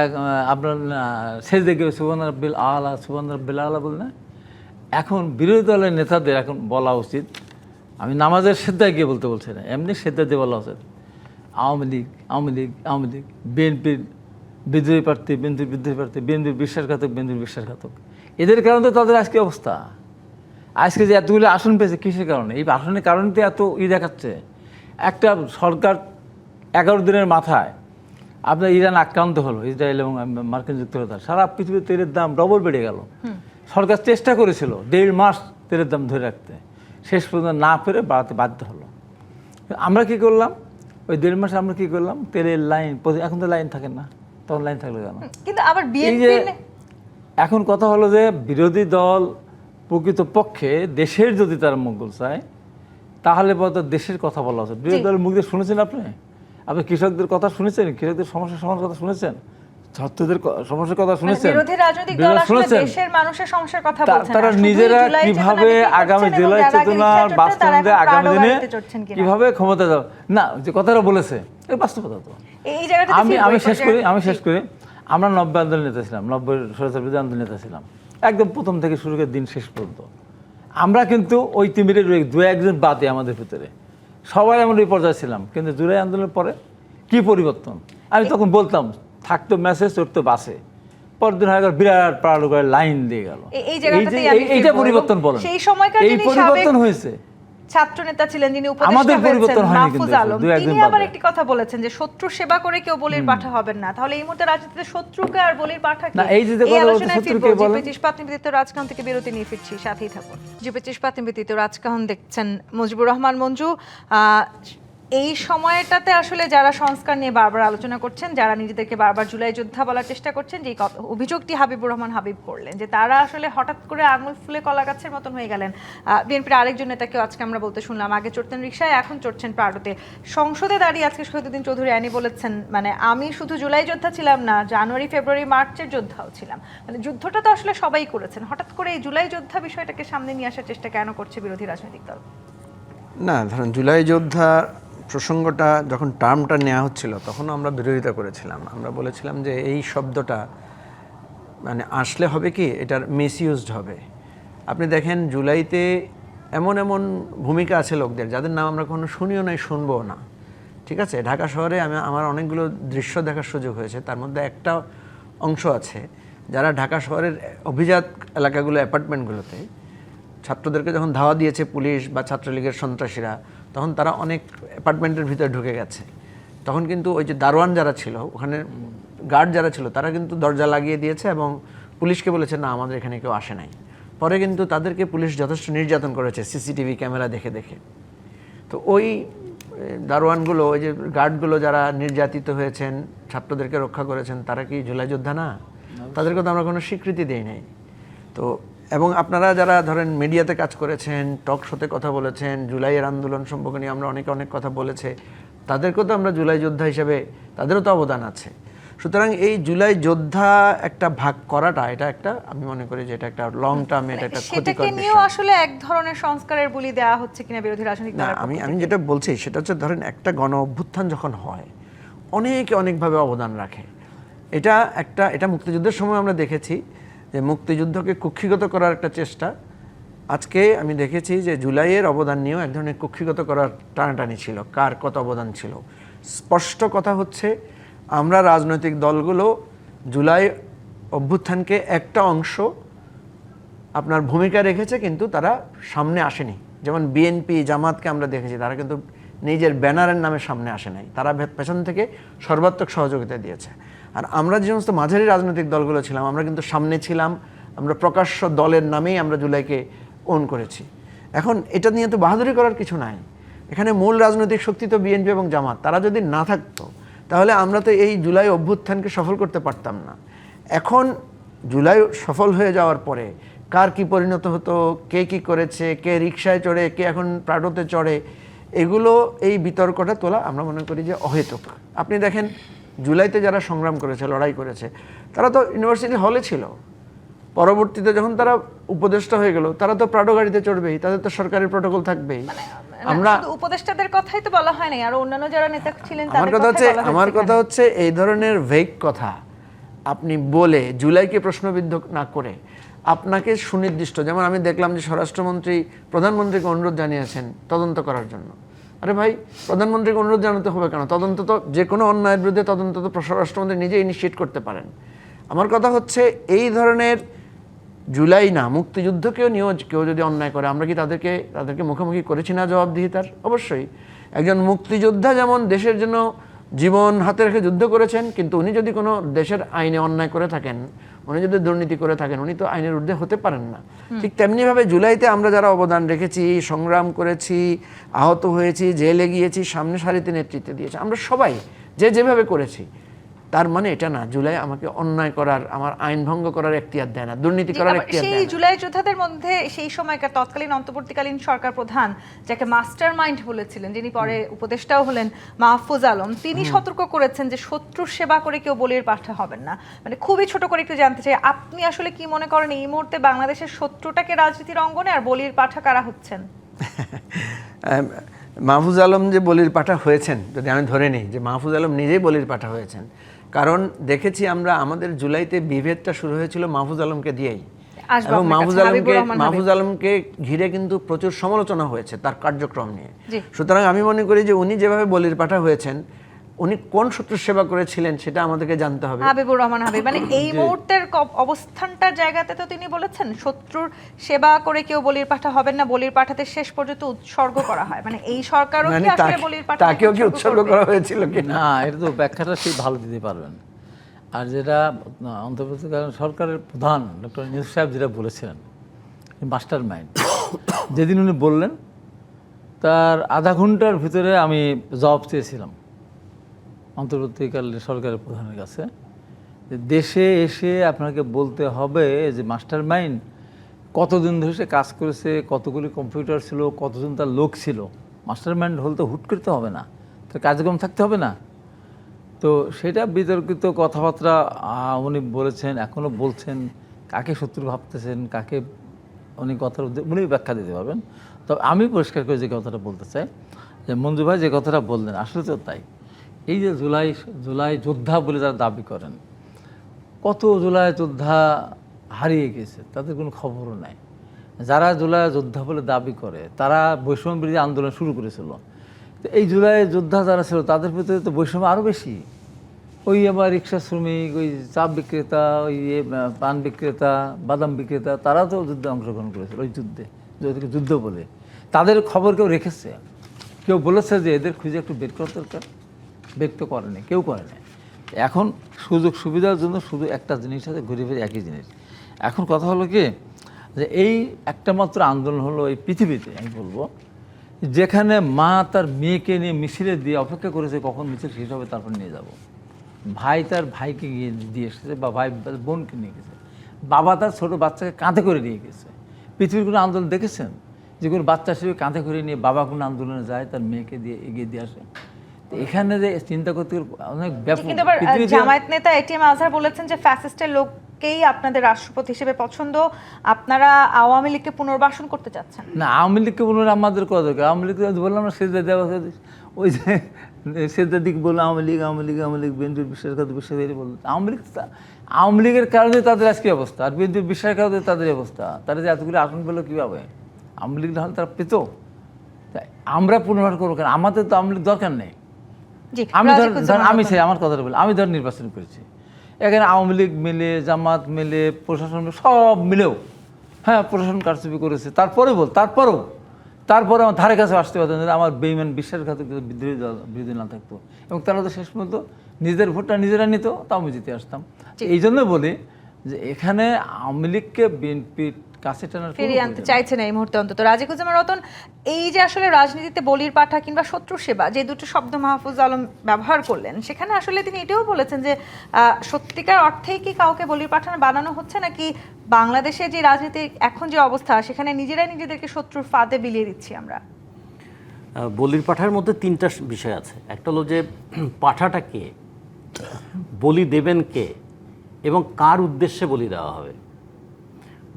আপনার শেষ দিকে সুবহান রাব্বিল আলা বল না, এখন বিরোধী দলের নেতাদের এখন বলা উচিত, আমি নামাজের সেদ্ধায় গিয়ে বলছি না, এমনি সেদ্ধা দিয়ে বলা উচিত আওয়ামী লীগ, বিএনপির বিদ্রোহী প্রার্থী, বিএনপির বিশ্বাসঘাতক। এদের কারণে তো তাদের আজকে অবস্থা। আজকে যে এতগুলো আসন পেয়েছে কিসের কারণে? এই আসনের কারণে তো এত দেখাচ্ছে। একটা সরকার 11 দিনের মাথায় আপনার ইরান আক্রান্ত হলো, ইসরায়েল এবং মার্কিন যুক্তরাষ্ট্র, সারা পৃথিবীর তেলের দাম ডবল বেড়ে গেল। সরকার চেষ্টা করেছিল 1.5 মাস তেলের দাম ধরে রাখতে, শেষ পর্যন্ত না পেরে বাড়াতে বাধ্য হলো। আমরা কি করলাম? ওই 1.5 মাসে আমরা কি করলাম? তেলের লাইন, এখন তো লাইন থাকে না, তখন লাইন থাকলো কেন? কিন্তু আবার এখন কথা হলো যে বিরোধী দল প্রকৃতপক্ষে দেশের যদি তারা মঙ্গল চায়, তাহলে বলতো দেশের কথা বলা উচিত। বিরোধী দলের মুখ দিয়ে শুনেছেন আপনি কৃষকদের কথা শুনেছেন, কৃষকদের সমস্যার সমাধানের কথা শুনেছেন, ছাত্রদের সমস্যার কথা শুনেছেন, বিরোধী রাজনৈতিক দল আসলে দেশের মানুষের সমস্যার কথা বলছেন। তারা নিজেরা কিভাবে আগামী জুলাই চেতনার বাস্তবায়নে আগামী দিনে কিভাবে ক্ষমতা যাবে না, যে কথাটা বলেছে এই বাস্তবতা তো। আমি শেষ করি আমরা 90 আন্দোলন নেতা ছিলাম, 90 স্বৈরাচার বিরোধী আন্দোলন নেতা ছিলাম, একদম প্রথম থেকে শুরু করে দিন শেষ পর্যন্ত। আমরা কিন্তু ওই তিমিরের 2-1 বাদে আমাদের ভিতরে সবাই আমরা এই পর্যায়ে ছিলাম। কিন্তু জুলাই আন্দোলনের পরে কি পরিবর্তন? আমি তখন বলতাম থাকতো মেসেজ, চড়তো বাসে, পরদিন হয়ে গেল বিরাট পাড়ালো করে লাইন দিয়ে গেল। এইটা পরিবর্তন বলেন, সেই সময়কার এই পরিবর্তন হয়েছে। ছাত্র নেতা ছিলেন যিনি উপদেষ্টা হয়েছেন মাহফুজ আলম, তিনি আবার একটি কথা বলেছেন যে শত্রু সেবা করে কেউ বলির পাঠা হবেন না। তাহলে এই মুহূর্তে রাজনীতিতে শত্রুকে আর বলির পাঠা কি? এই আলোচনায় ফিরবো। জিপি ইস্পাত নিবেদিত রাজকাহন থেকে বিরতি নিয়ে ফিরছি, সাথেই থাকুন। জিপি ইস্পাত নিবেদিত রাজকাহন দেখছেন মুজিবুর রহমান মঞ্জু। এই সময়টাতে আসলে যারা সংস্কার নিয়ে বারবার আলোচনা করছেন, যারা নিজেদেরকে বারবার জুলাই যোদ্ধা বলার চেষ্টা করছেন, যে অভিযোগটি হাবিবুর রহমান হাবিব করলেন যে তারা আসলে হঠাৎ করে আঙুল ফুলে কলা গাছের মতন হয়ে গেলেন। বিএনপির আরেকজন নেতাকেও আজকে আমরা বলতে শুনলাম, আগে চড়তেন রিকশায়, এখন চড়ছেন প্রাডোতে। সংসদে দাঁড়িয়ে আজকে শহীদুদ্দিন চৌধুরী আনি বলেছেন, মানে আমি শুধু জুলাই যোদ্ধা ছিলাম না, জানুয়ারি, ফেব্রুয়ারি, মার্চের যোদ্ধাও ছিলাম। মানে যুদ্ধটা তো আসলে সবাই করেছেন, হঠাৎ করে এই জুলাই যোদ্ধা বিষয়টাকে সামনে নিয়ে আসার চেষ্টা কেন করছে বিরোধী রাজনৈতিক দল? না, ধরেন জুলাই যোদ্ধা প্রসঙ্গটা যখন টার্মটা নেওয়া হচ্ছিল তখন আমরা বিরোধিতা করেছিলাম। আমরা বলেছিলাম যে এই শব্দটা মানে আসলে হবে কি, এটার মিসইউজড হবে। আপনি দেখেন জুলাইতে এমন ভূমিকা আছে লোকদের যাদের নাম আমরা কোনো শুনিও নাই, শুনবো না। ঠিক আছে, ঢাকা শহরে আমার অনেকগুলো দৃশ্য দেখার সুযোগ হয়েছে। তার মধ্যে একটা অংশ আছে যারা ঢাকা শহরের অভিজাত এলাকাগুলো, অ্যাপার্টমেন্টগুলোতে ছাত্রদেরকে যখন ধাওয়া দিয়েছে পুলিশ বা ছাত্রলীগের সন্ত্রাসীরা, তখন তারা অনেক অ্যাপার্টমেন্টের ভিতরে ঢুকে গেছে। তখন কিন্তু ওই যে দারোয়ান যারা ছিল, ওখানে গার্ড যারা ছিল, তারা কিন্তু দরজা লাগিয়ে দিয়েছে এবং পুলিশকে বলেছে না আমাদের এখানে কেউ আসে নাই। পরে কিন্তু তাদেরকে পুলিশ যথেষ্ট নির্যাতন করেছে সিসিটিভি ক্যামেরা দেখে দেখে। তো ওই দারোয়ানগুলো, ওই যে গার্ডগুলো যারা নির্যাতিত হয়েছেন, ছাত্রদেরকে রক্ষা করেছেন, তারা কি জুলাই যোদ্ধা না? তাদেরকে তো আমরা কোনো স্বীকৃতি দেই নাই। তো এবং আপনারা যারা ধরেন মিডিয়াতে কাজ করেছেন, টক শোতে কথা বলেছেন, জুলাইয়ের আন্দোলন সম্পর্কে নিয়ে আমরা অনেক কথা বলেছে, তাদেরকেও তো আমরা জুলাই যোদ্ধা হিসেবে, তাদেরও তো অবদান আছে। সুতরাং এই জুলাই যোদ্ধা একটা ভাগ করাটা এটা একটা, আমি মনে করি যে এটা একটা লং টার্মে এটা একটা ক্ষতিকর সেটাকে নিয়েও বিষয়। আসলে এক ধরনের সংস্কারের বলি দেওয়া হচ্ছে কিনা বিরোধী রাজনৈতিক না, দলের আমি যেটা বলছি সেটা হচ্ছে, ধরেন একটা গণ অভ্যুত্থান যখন হয় অনেকে অনেকভাবে অবদান রাখে। এটা মুক্তিযুদ্ধের সময় আমরা দেখেছি যে মুক্তিযুদ্ধকে কুক্ষিগত করার একটা চেষ্টা। আজকে আমি দেখেছি যে জুলাইয়ের অবদান নিয়েও এক ধরনের কুক্ষিগত করার টানাটানি ছিল, কার কত অবদান ছিল। স্পষ্ট কথা হচ্ছে, আমরা রাজনৈতিক দলগুলো জুলাই অভ্যুত্থানকে একটা অংশ আপনার ভূমিকা রেখেছে, কিন্তু তারা সামনে আসেনি। যেমন বিএনপি, জামাতকে আমরা দেখেছি, তারা কিন্তু নিজের ব্যানারের নামে সামনে আসে নাই, তারা পেছন থেকে সর্বাত্মক সহযোগিতা দিয়েছে। আর আমরা যে সমস্ত মাঝারি রাজনৈতিক দলগুলো ছিলাম, আমরা কিন্তু সামনে ছিলাম, আমরা প্রকাশ্য দলের নামেই আমরা জুলাইকে ওন করেছি। এখন এটা নিয়ে তো বাহাদুরি করার কিছু নাই। এখানে মূল রাজনৈতিক শক্তি তো বিএনপি এবং জামাত, তারা যদি না থাকতো তাহলে আমরা তো এই জুলাই অভ্যুত্থানকে সফল করতে পারতাম না। এখন জুলাই সফল হয়ে যাওয়ার পরে কার কি পরিণত হতো, কে কি করেছে, কে রিকশায় চড়ে, কে এখন প্রাডোতে চড়ে, এগুলো এই বিতর্কটা তোলা আমরা মনে করি যে অহেতুক। আপনি দেখেন জুলাইতে যারা সংগ্রাম করেছে, লড়াই করেছে, তারা তো ইউনিভার্সিটি হলে ছিল। পরবর্তীতে যখন তারা উপদেষ্টা হয়ে গেল, তারা তো প্রাডো গাড়িতে চড়বেই, তাদের তো সরকারি প্রটোকল থাকবেই। আমরা উপদেষ্টাদের কথাই তো বলা হয় নাই, আর অন্যান্য যারা নেতা ছিলেন আমার কথা হচ্ছে এই ধরনের ভেগ কথা আপনি বলে জুলাইকে প্রশ্নবিদ্ধ না করে আপনাকে সুনির্দিষ্ট, যেমন আমি দেখলাম যে স্বরাষ্ট্রমন্ত্রী প্রধানমন্ত্রীকে অনুরোধ জানিয়েছেন তদন্ত করার জন্য। আরে ভাই, প্রধানমন্ত্রীকে অনুরোধ জানাতে হবে কেন? তদন্ত তো যে কোনো অন্যায়ের বিরুদ্ধে তদন্ত তো স্বরাষ্ট্রমন্ত্রী নিজে ইনিশিয়েট করতে পারেন। আমার কথা হচ্ছে এই ধরনের জুলাই না, মুক্তিযুদ্ধকেও নিয়েও কেউ যদি অন্যায় করে, আমরা কি তাদেরকে মুখোমুখি করেছি না জবাবদিহিতার? অবশ্যই। একজন মুক্তিযোদ্ধা যেমন দেশের জন্য জীবন হাতে রেখে যুদ্ধ করেছেন, কিন্তু উনি যদি কোনো দেশের আইনে অন্যায় করে থাকেন, উনি যদি দুর্নীতি করে থাকেন, উনি তো আইনের ঊর্ধ্বে হতে পারেন না। ঠিক তেমনিভাবে জুলাইতে আমরা যারা অবদান রেখেছি, সংগ্রাম করেছি, আহত হয়েছি, জেলে গিয়েছি, সামনে সারিতে নেতৃত্ব দিয়েছি, আমরা সবাই যেভাবে করেছি, তার মানে এটা না জুলাই আমাকে অন্যায় করার, আমার আইন ভঙ্গ করার এখতিয়ার দেয় না, দুর্নীতি করার এখতিয়ার দেয় না। সেই জুলাই যোদ্ধাদের মধ্যে সেই সময়কার তৎকালীন অন্তর্বর্তীকালীন সরকার প্রধান, যাকে মাস্টার মাইন্ড বলেছিলেন, যিনি পরে উপদেষ্টাও হলেন, মাহফুজ আলম, তিনি সতর্ক করেছেন যে শত্রুর সেবা করে কেউ বলির পাঠা হবেন না। মানে খুবই ছোট করে একটু জানতে চাই, আপনি আসলে কি মনে করেন এই মুহূর্তে বাংলাদেশের শত্রুটাকে রাজনীতির অঙ্গনে, আর বলির পাঠা কারা হচ্ছেন? মাহফুজ আলম যে বলির পাঠা হয়েছেন, যদি আমি ধরে নিই যে মাহফুজ আলম নিজেই বলির পাঠা হয়েছেন, কারণ দেখেছি আমরা আমাদের জুলাইতে বিভেদটা শুরু হয়েছিল মাহফুজ আলমকে দিয়েই, এবং মাহফুজ আলমকে ঘিরে কিন্তু প্রচুর সমালোচনা হয়েছে তার কার্যক্রম নিয়ে। সুতরাং আমি মনে করি যে উনি যেভাবে বলির পাঠা হয়েছেন, উনি কোন শত্রুর সেবা করেছিলেন সেটা আমাদেরকে জানতে হবে। হাবিবুর রহমান হাবিব, মানে এই মুহূর্তের অবস্থানটার জায়গাতে তো তিনি বলেছেন শত্রুর সেবা করে কেউ বলির পাঠা হবেন না, বলির পাঠাতে শেষ পর্যন্ত উৎসর্গ করা হয়। মানে এই সরকারও কি আসলে বলির পাঠা তাকেও কি উৎসর্গ করা হয়েছিল কি না, এটা তো ব্যাখ্যাটা সেই ভালো দিতে পারবেন। আর যেটা অন্তর্বর্তীকালীন সরকারের প্রধান ডক্টর ইউনূস সাহেব যেটা বলেছিলেন, মাস্টার মাইন্ড, যেদিন উনি বললেন তার আধা ঘন্টার ভিতরে আমি জবাব চেয়েছিলাম অন্তর্বর্তীকালীন সরকারের প্রধানের কাছে, যে দেশে এসে আপনাকে বলতে হবে যে মাস্টার মাইন্ড কতদিন ধরে সে কাজ করেছে, কতগুলি কম্পিউটার ছিল, কতজন তার লোক ছিল। মাস্টার মাইন্ড হলে তো হুট করতে হবে না, তার কার্যক্রম থাকতে হবে না। তো সেটা বিতর্কিত কথাবার্তা উনি বলেছেন, এখনও বলছেন। কাকে শত্রু ভাবতেছেন, কাকে উনি কথার উনি ব্যাখ্যা দিতে পারবেন। তবে আমি পরিষ্কার করে যে কথাটা বলতে চাই, যে মঞ্জু ভাই যে কথাটা বললেন আসলে তো তাই। এই যে জুলাই যোদ্ধা বলে যারা দাবি করেন, কত জুলাই যোদ্ধা হারিয়ে গেছে, তাদের কোনো খবরও নাই। যারা জুলাই যোদ্ধা বলে দাবি করে তারা বৈষম্য বিরোধী আন্দোলন শুরু করেছিল। তো এই জুলাই যোদ্ধা যারা ছিল তাদের ভিতরে তো বৈষম্য আরও বেশি। ওই আবার রিক্সা শ্রমিক, ওই চাপ বিক্রেতা, ওই পান বিক্রেতা, বাদাম বিক্রেতা, তারাও তো যুদ্ধে অংশগ্রহণ করেছিল। ওই যুদ্ধ বলে তাদের খবর কেউ রেখেছে? কেউ বলেছে যে এদের খুঁজে একটু বের করা দরকার? বের তো করেনি, কেউ করেনি। এখন সুযোগ সুবিধার জন্য শুধু একটা জিনিস আছে, ঘুরে ফিরে একই জিনিস। এখন কথা হলো কি, যে এই একটা মাত্র আন্দোলন হলো এই পৃথিবীতে, আমি বলবো, যেখানে মা তার মেয়েকে নিয়ে মিছিলে দিয়ে অপেক্ষা করেছে কখন মিছিল শেষ হবে তারপর নিয়ে যাব। ভাই তার ভাইকে গিয়ে দিয়ে এসেছে, বা ভাই বোনকে নিয়ে গেছে, বাবা তার ছোটো বাচ্চাকে কাঁধে করে নিয়ে গেছে। পৃথিবীর কোনো আন্দোলন দেখেছেন যে কোনো বাচ্চা হিসেবে কাঁধে করে নিয়ে বাবা কোনো আন্দোলনে যায়, তার মেয়েকে দিয়ে এগিয়ে দিয়ে আসে? এখানে যে চিন্তা করতে গেলে অনেক ব্যাপক কিন্তু আবার পৃথিবীতে জামায়াত নেতা এটিএম আজহার বলেছেন যে ফ্যাসিস্টের লোককেই আপনাদের রাষ্ট্রপতি হিসেবে পছন্দ, আপনারা আওয়ামী লীগকে পুনর্বাসন করতে চাচ্ছেন। না, আওয়ামী লীগকে বলুন আমাদের করা দরকার। আওয়ামী লীগ বললাম না সেজদা দেওয়া, ওই যে সেজদার দিক বললো আওয়ামী লীগ বিএনপির বিশ্বাসঘাতক বললো আওয়ামী লীগের কারণে তাদের আজকে অবস্থা, আর বিএনপির বিশ্বাসঘাতক তাদের অবস্থা। তারা যে এতগুলো আসন পেলো কীভাবে? আওয়ামী লীগ না হলে তারা পেত। তাই আমরা পুনর্বাসন করবো কেন? আমাদের তো আওয়ামী লীগ দরকার নেই। আমি আমার কথাটা বলি, আমি নির্বাচন করেছি, এখানে আওয়ামী লীগ মিলে, জামাত মিলে, প্রশাসন সব মিলেও, হ্যাঁ প্রশাসন কারচুপি করেছে, তারপরে আমার ধারে কাছে আসতে পারতেন না আমার বেঈমান বিশ্বাসঘাতক বিরোধী না থাকতো, এবং তারা তো শেষ পর্যন্ত নিজেদের ভোটটা নিজেরা নিত, তাও আমি জিতে আসতাম। এই জন্য বলি যে এখানে আওয়ামী লীগকে বিএনপির কাছে টানার ফিরিয়ে আনতে চাইছে না এই মুহূর্তে অন্তত রাজিকুজ্জামান রতন। এই যে আসলে রাজনীতিতে বলির পাঠা কিংবা শত্রু সেবা, যে দুটো শব্দ মাহফুজ আলম ব্যবহার করলেন, সেখানে আসলে তিনি এটাও বলেছেন যে সত্যিকার অর্থেই কি কাউকে বলির পাঠা বানানো হচ্ছে, নাকি বাংলাদেশে যে রাজনীতির এখন যে অবস্থা সেখানে নিজেরাই নিজেদেরকে শত্রুর ফাঁদে বিলিয়ে দিচ্ছি আমরা? বলির পাঠার মধ্যে তিনটা বিষয় আছে। একটা হলো যে পাঠাটা কে, বলি দেবেন কে, এবং কার উদ্দেশ্যে বলি দেওয়া হবে।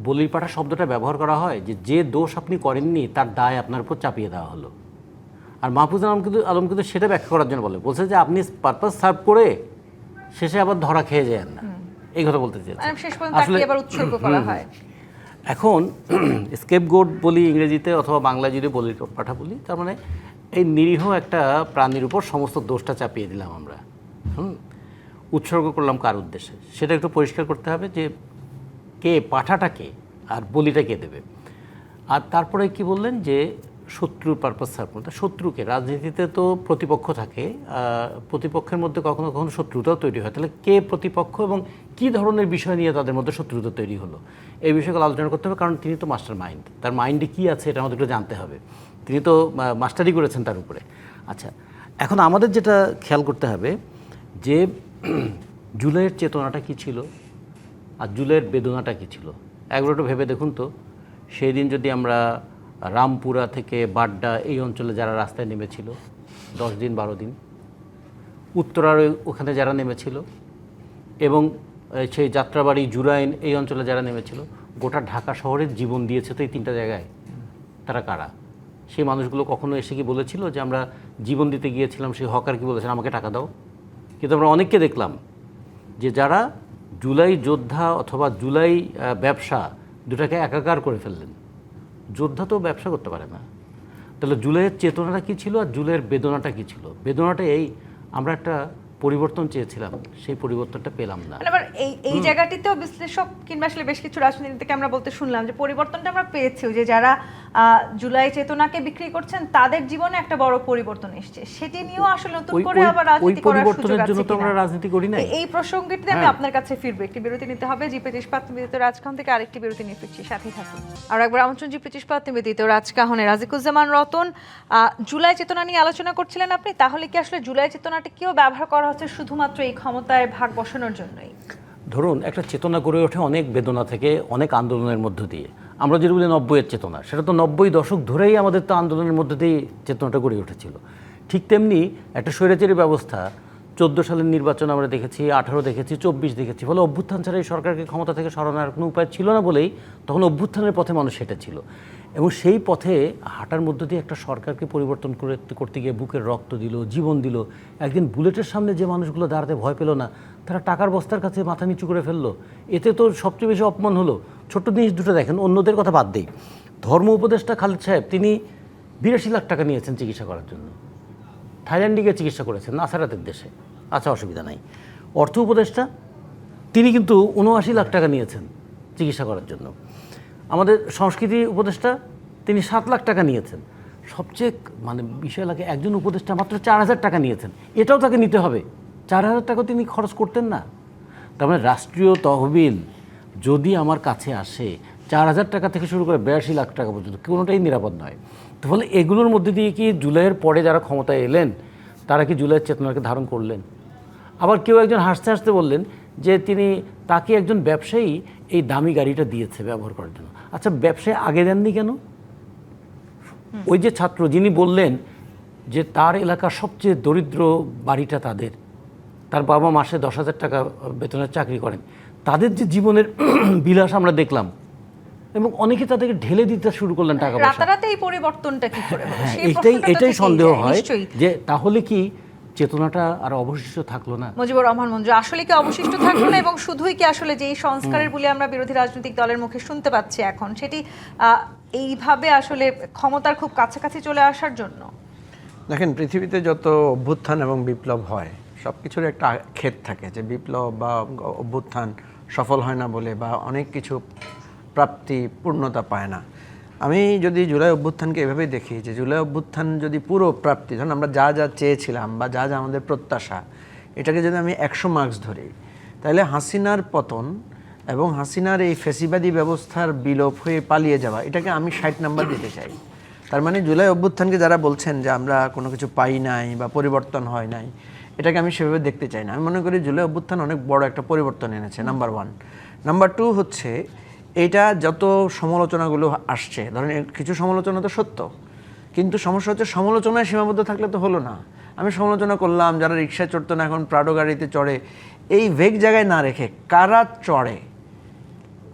বলির পাঠা শব্দটা ব্যবহার করা হয় যে দোষ আপনি করেননি তার দায় আপনার উপর চাপিয়ে দেওয়া হলো। আর মাহফুজ আলম কিন্তু সেটা ব্যাখ্যা করার জন্য বলছে যে আপনি পারপাস সার্ভ করে শেষে আবার ধরা খেয়ে যান না, এই কথা বলতে চেয়েছেন। আসলে উৎসর্গ করা হয়। এখন স্কেপগোট বলি ইংরেজিতে, অথবা বাংলায় যদি বলির পাঠা বলি, তার মানে এই নিরীহ একটা প্রাণীর উপর সমস্ত দোষটা চাপিয়ে দিলাম আমরা। উৎসর্গ করলাম কার উদ্দেশ্যে সেটা একটু পরিষ্কার করতে হবে, যে কে পাঠাটা কে আর বলিটা কে দেবে। আর তারপরে কি বললেন যে শত্রুর পারপাস সার্ভ করতে। শত্রুকে, রাজনীতিতে তো প্রতিপক্ষ থাকে, প্রতিপক্ষের মধ্যে কখনো কখনো শত্রুতাও তৈরি হয়। তাহলে কে প্রতিপক্ষ এবং কী ধরনের বিষয় নিয়ে তাদের মধ্যে শত্রুতা তৈরি হলো, এই বিষয়গুলো আলোচনা করতে হবে। কারণ তিনি তো মাস্টার মাইন্ড, তার মাইন্ডে কী আছে এটা আমাদের একটু জানতে হবে। তিনি তো মাস্টারি করেছেন তার উপরে। আচ্ছা, এখন আমাদের যেটা খেয়াল করতে হবে যে জুলাইয়ের চেতনাটা কী ছিল আর জুলাইয়ের বেদনাটা কী ছিল, একবার একটু ভেবে দেখুন তো। সেই দিন যদি আমরা রামপুরা থেকে বাড্ডা এই অঞ্চলে যারা রাস্তায় নেমেছিল 10 দিন 12 দিন, উত্তরার ওখানে যারা নেমেছিল, এবং সেই যাত্রাবাড়ি জুরাইন এই অঞ্চলে যারা নেমেছিল, গোটা ঢাকা শহরের জীবন দিয়েছে তো এই 3টা জায়গায়। তারা কারা? সেই মানুষগুলো কখনো এসে কি বলেছিল যে আমরা জীবন দিতে গিয়েছিলাম? সেই হকার কি বলেছেন আমাকে টাকা দাও? কিন্তু আমরা অনেককে দেখলাম যে যারা জুলাই যোদ্ধা অথবা জুলাই ব্যবসা দুটাকে একাকার করে ফেললেন। যোদ্ধা তো ব্যবসা করতে পারে না। তাহলে জুলাইয়ের চেতনাটা কী ছিল আর জুলাইয়ের বেদনাটা কী ছিল? বেদনাটা এই, আমরা একটা পরিবর্তন চেয়েছিলাম, সেই পরিবর্তনটা পেলাম না। আবার এই জায়গাটিতেও বিশ্লেষক কিংবা আসলে বেশ কিছু রাজনীতি থেকে আমরা বলতে শুনলাম যে পরিবর্তনটা আমরা পেয়েছি, যে যারা জুলাই চেতনাকে বিক্রি করছেন তাদের জীবনে একটা বড় পরিবর্তন এসেছে, সেটি নিয়েও আসলে নতুন করে আবার রাজনীতি করার সুযোগ আছে কিনা? আমরা রাজনীতি করি না। এই প্রসঙ্গটিতে আমি আপনার কাছে ফিরবো। একটি বিরতি নিতে হবে। জিপি ইস্পাত নিবেদিত রাজকাহন থেকে আরেকটি বিরতি নিয়ে ফিরছি, সাথেই থাকুন। আর একবার আমন্ত্রণ জিপি ইস্পাত নিবেদিত রাজকাহনে। রাজিকুজ্জামান রতন, জুলাই চেতনা নিয়ে আলোচনা করছিলেন আপনি, তাহলে কি আসলে জুলাই চেতনাটিকেও ব্যবহার করা হচ্ছে শুধুমাত্র এই ক্ষমতায় ভাগ বসানোর জন্যই? ধরুন, একটা চেতনা গড়ে ওঠে অনেক বেদনা থেকে, অনেক আন্দোলনের মধ্য দিয়ে। আমরা যেটা বলি 90-এর চেতনা, সেটা তো 90 দশক ধরেই আমাদের তো আন্দোলনের মধ্যে দিয়ে চেতনাটা গড়ে উঠেছিল। ঠিক তেমনি একটা স্বৈরাচারী ব্যবস্থা 14 সালের নির্বাচন আমরা দেখেছি, 18 দেখেছি, 24 দেখেছি। ফলে অভ্যুত্থান ছাড়া এই সরকারকে ক্ষমতা থেকে সরানোর কোনো উপায় ছিল না বলেই তখন অভ্যুত্থানের পথে মানুষ হেঁটেছিল। এবং সেই পথে হাঁটার মধ্য দিয়ে একটা সরকারকে পরিবর্তন করতে গিয়ে বুকের রক্ত দিল, জীবন দিল। একদিন বুলেটের সামনে যে মানুষগুলো দাঁড়াতে ভয় পেল না, তারা টাকার বস্তার কাছে মাথা নিচু করে ফেললো। এতে তো সবচেয়ে বেশি অপমান হলো। ছোট্ট জিনিস দুটো দেখেন, অন্যদের কথা বাদ দেই। ধর্ম উপদেষ্টা খালেদ সাহেব, তিনি 82 লাখ টাকা নিয়েছেন চিকিৎসা করার জন্য। থাইল্যান্ডে গিয়ে চিকিৎসা করেছেন, নাসারাতের দেশে। আচ্ছা, অসুবিধা নাই। অর্থ উপদেষ্টা, তিনি কিন্তু 79 লাখ টাকা নিয়েছেন চিকিৎসা করার জন্য। আমাদের সংস্কৃতি উপদেষ্টা, তিনি 7 লাখ টাকা নিয়েছেন। সবচেয়ে বিষয় লাগে, একজন উপদেষ্টা মাত্র 4000 টাকা নিয়েছেন। এটাও তাকে নিতে হবে। 4000 টাকা তিনি খরচ করতেন না। তার মানে রাষ্ট্রীয় তহবিল যদি আমার কাছে আসে 4000 টাকা থেকে শুরু করে 82 লাখ টাকা পর্যন্ত, কোনোটাই নিরাপদ নয়। তো ফলে এগুলোর মধ্যে দিয়ে কি জুলাইয়ের পরে যারা ক্ষমতায় এলেন তারা কি জুলাইয়ের চেতনাকে ধারণ করলেন? আবার কেউ একজন হাসতে হাসতে বললেন যে তাকে একজন ব্যবসায়ী এই দামি গাড়িটা দিয়েছে ব্যবহার করার জন্য। আচ্ছা, ব্যবসায়ী আগে দেননি কেন? ওই যে ছাত্র যিনি বললেন যে তার এলাকার সবচেয়ে দরিদ্র বাড়িটা তার বাবা মাসে 10,000 টাকা বেতনের চাকরি করেন, তাদের যে জীবনের বিলাস আমরা দেখলাম, এবং অনেকে তাদেরকে ঢেলে দিতে শুরু করলেন টাকা পয়সা। রাতারাতি এই পরিবর্তনটা কি করে হলো? হ্যাঁ, সেই প্রশ্নটা তো এটাই থেকেই সন্দেহ যায়, হয় নিশ্চয়ই। যে তাহলে কি চেতনাটা আর অবশিষ্ট থাকলো না? মুজিবুর রহমান মঞ্জু, আসলে কি অবশিষ্ট থাকলো না, এবং শুধুই কি আসলে যেই সংস্কারের বলে আমরা বিরোধী রাজনৈতিক দলের মুখে শুনতে পাচ্ছি এখন, সেটি এইভাবে আসলে ক্ষমতার খুব কাছাকাছি চলে আসার জন্য? দেখেন, পৃথিবীতে যত অভ্যুত্থান এবং বিপ্লব হয় সব কিছুর একটা ক্ষেত থাকে, যে বিপ্লব বা অভ্যুত্থান সফল হয় না বলে বা অনেক কিছু প্রাপ্তি পূর্ণতা পায় না। আমি যদি জুলাই অভ্যুত্থানকে এভাবেই দেখি যে জুলাই অভ্যুত্থান যদি পুরো প্রাপ্তি, ধরুন আমরা যা যা চেয়েছিলাম বা যা যা আমাদের প্রত্যাশা, এটাকে যদি আমি 100 মার্কস ধরি, তাহলে হাসিনার পতন এবং হাসিনার এই ফ্যাসিবাদী ব্যবস্থার বিলোপ হয়ে পালিয়ে যাওয়া, এটাকে আমি 60 নাম্বার দিতে চাই। তার মানে জুলাই অভ্যুত্থানকে যারা বলছেন যে আমরা কোনো কিছু পাই নাই বা পরিবর্তন হয় নাই, এটাকে আমি সেভাবে দেখতে চাই না। আমি মনে করি জুলাই অভ্যুত্থান অনেক বড় একটা পরিবর্তন এনেছে, নাম্বার 1। নাম্বার 2 হচ্ছে এইটা যত সমালোচনাগুলো আসছে, ধরেন কিছু সমালোচনা তো সত্য, কিন্তু সমস্যা হচ্ছে সমালোচনায় সীমাবদ্ধ থাকলে তো হলো না। আমি সমালোচনা করলাম যারা রিক্সায় চড়তো না এখন প্রাডো গাড়িতে চড়ে, এই ভেগ জায়গায় না রেখে কারা চড়ে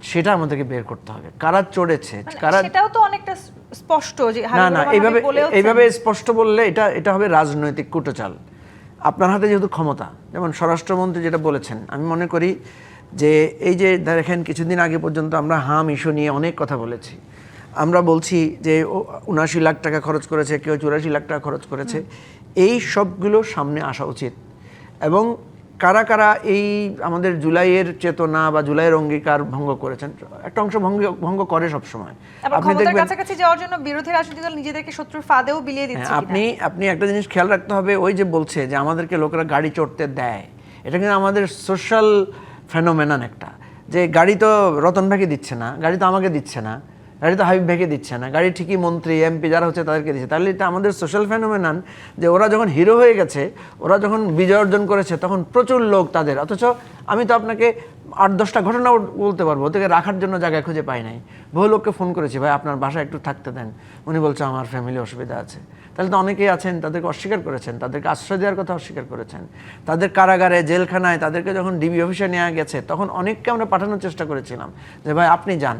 সেটা আমাদেরকে বের করতে হবে। কারা চড়েছে, কারা, সেটাও তো অনেকটা স্পষ্ট যে না না এইভাবে স্পষ্ট বললে এটা হবে রাজনৈতিক কুটচাল। আপনার হাতে যেহেতু ক্ষমতা, যেমন স্বরাষ্ট্রমন্ত্রী যেটা বলেছেন, আমি মনে করি যে এই যে দেখেন কিছুদিন আগে পর্যন্ত আমরা হাম ইস্যু নিয়ে অনেক কথা বলেছি। আমরা বলছি যে 79 লাখ টাকা খরচ করেছে, কেউ 84 লাখ টাকা খরচ করেছে। এই সবগুলো সামনে আসা উচিত, এবং কারা কারা এই আমাদের জুলাইয়ের চেতনা বা জুলাইয়ের অঙ্গীকার ভঙ্গ করেছেন। একটা অংশ ভঙ্গ করে সবসময়। আপনি দেখবেন কাছাকাছি যাওয়ার জন্য বিরোধী রাজনৈতিক দল নিজেদেরকে শত্রুর ফাঁদেও বিলিয়ে দিচ্ছে। আপনি একটা জিনিস খেয়াল রাখতে হবে, ওই যে বলছে যে আমাদেরকে লোকেরা গাড়ি চড়তে দেয়, এটা কিন্তু আমাদের সোশ্যাল ফেনোমেনন একটা, যে গাড়ি তো রতন ভাইকে দিচ্ছে না, গাড়ি তো আমাকে দিচ্ছে না, গাড়ি তো হাবিব ভাইকে দিচ্ছে না, গাড়ি ঠিকই মন্ত্রী এমপি যারা হচ্ছে তাদেরকে দিচ্ছে। তাহলে এটা আমাদের সোশ্যাল ফেনোমেনন যে ওরা যখন হিরো হয়ে গেছে, ওরা যখন বিজয় অর্জন করেছে, তখন প্রচুর লোক তাদের, অথচ আমি তো আপনাকে 8-10টা ঘটনা বলতে পারবো, ওদেরকে রাখার জন্য জায়গায় খুঁজে পাই নাই। বহু লোককে ফোন করেছি, ভাই আপনার বাসায় একটু থাকতে দেন, উনি বলছে আমার ফ্যামিলি অসুবিধা আছে। তাহলে তো অনেকেই আছেন তাদেরকে অস্বীকার করেছেন, তাদেরকে আশ্রয় দেওয়ার কথা অস্বীকার করেছেন, তাদের কারাগারে জেলখানায় তাদেরকে যখন ডিবি অফিসে নেওয়া গেছে তখন অনেককে আমরা পাঠানোর চেষ্টা করেছিলাম যে ভাই আপনি যান,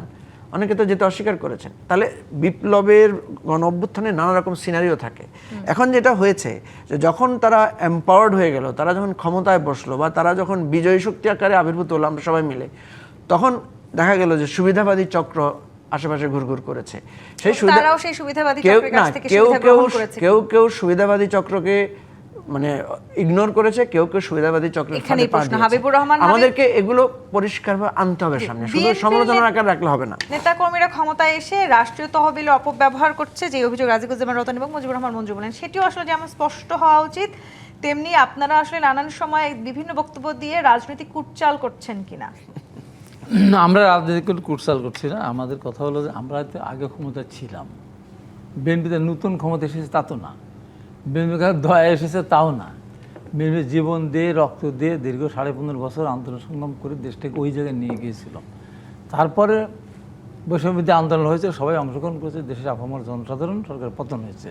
অনেকে তো যেতে অস্বীকার করেছেন। তাহলে বিপ্লবের গণ অভ্যুত্থানে নানা রকম সিনারিও থাকে। এখন যেটা হয়েছে যে যখন তারা এম্পাওয়ার্ড হয়ে গেল, তারা যখন ক্ষমতায় বসলো বা তারা যখন বিজয়ী শক্তি আকারে আবির্ভূত হলো আমরা সবাই মিলে, তখন দেখা গেল যে সুবিধাবাদী চক্র আশেপাশে ঘুরঘুর করেছে। সেই সুবিধাবাদী চক্রের কাছ থেকে সুবিধা গ্রহণ করেছে। কেউ সুবিধাবাদী চক্রকে মানে ইগনোর করেছে, কেউ সুবিধাবাদী চক্রের ফাঁদে পা দিয়েছে। হাবিবুর রহমান, আমাদেরকে এগুলো পরিষ্কারভাবে আনতে হবে সামনে, শুধু সমালোচনার আকার রাখলে হবে না। নেতাকর্মীরা ক্ষমতায় এসে রাষ্ট্রীয় তহবিল অপব্যবহার করছে, যে অভিযোগ রাজিকুজ্জামান রতন এবং মুজিবুর রহমান মঞ্জু বলেন, সেটিও আসলে যেমন স্পষ্ট হওয়া উচিত, তেমনি আপনারা আসলে নানান সময় বিভিন্ন বক্তব্য দিয়ে রাজনৈতিক কুটচাল করছেন কিনা। আমরা রাজনৈতিক কুটচাল করছি না। আমাদের কথা হলো যে আমরা তো আগে ক্ষমতা ছিলাম, বিএনপিতে নতুন ক্ষমতা এসেছে তা তো না, বিএনপির কাছে দয়া এসেছে তাও না। বিএনপি জীবন দিয়ে রক্ত দিয়ে দীর্ঘ 15.5 বছর আন্দোলন সংগ্রাম করে দেশটাকে ওই জায়গায় নিয়ে গিয়েছিল। তারপরে বৈষম্যবিরোধী আন্দোলন হয়েছে, সবাই অংশগ্রহণ করেছে, দেশের আপামর জনসাধারণ, সরকার পতন হয়েছে।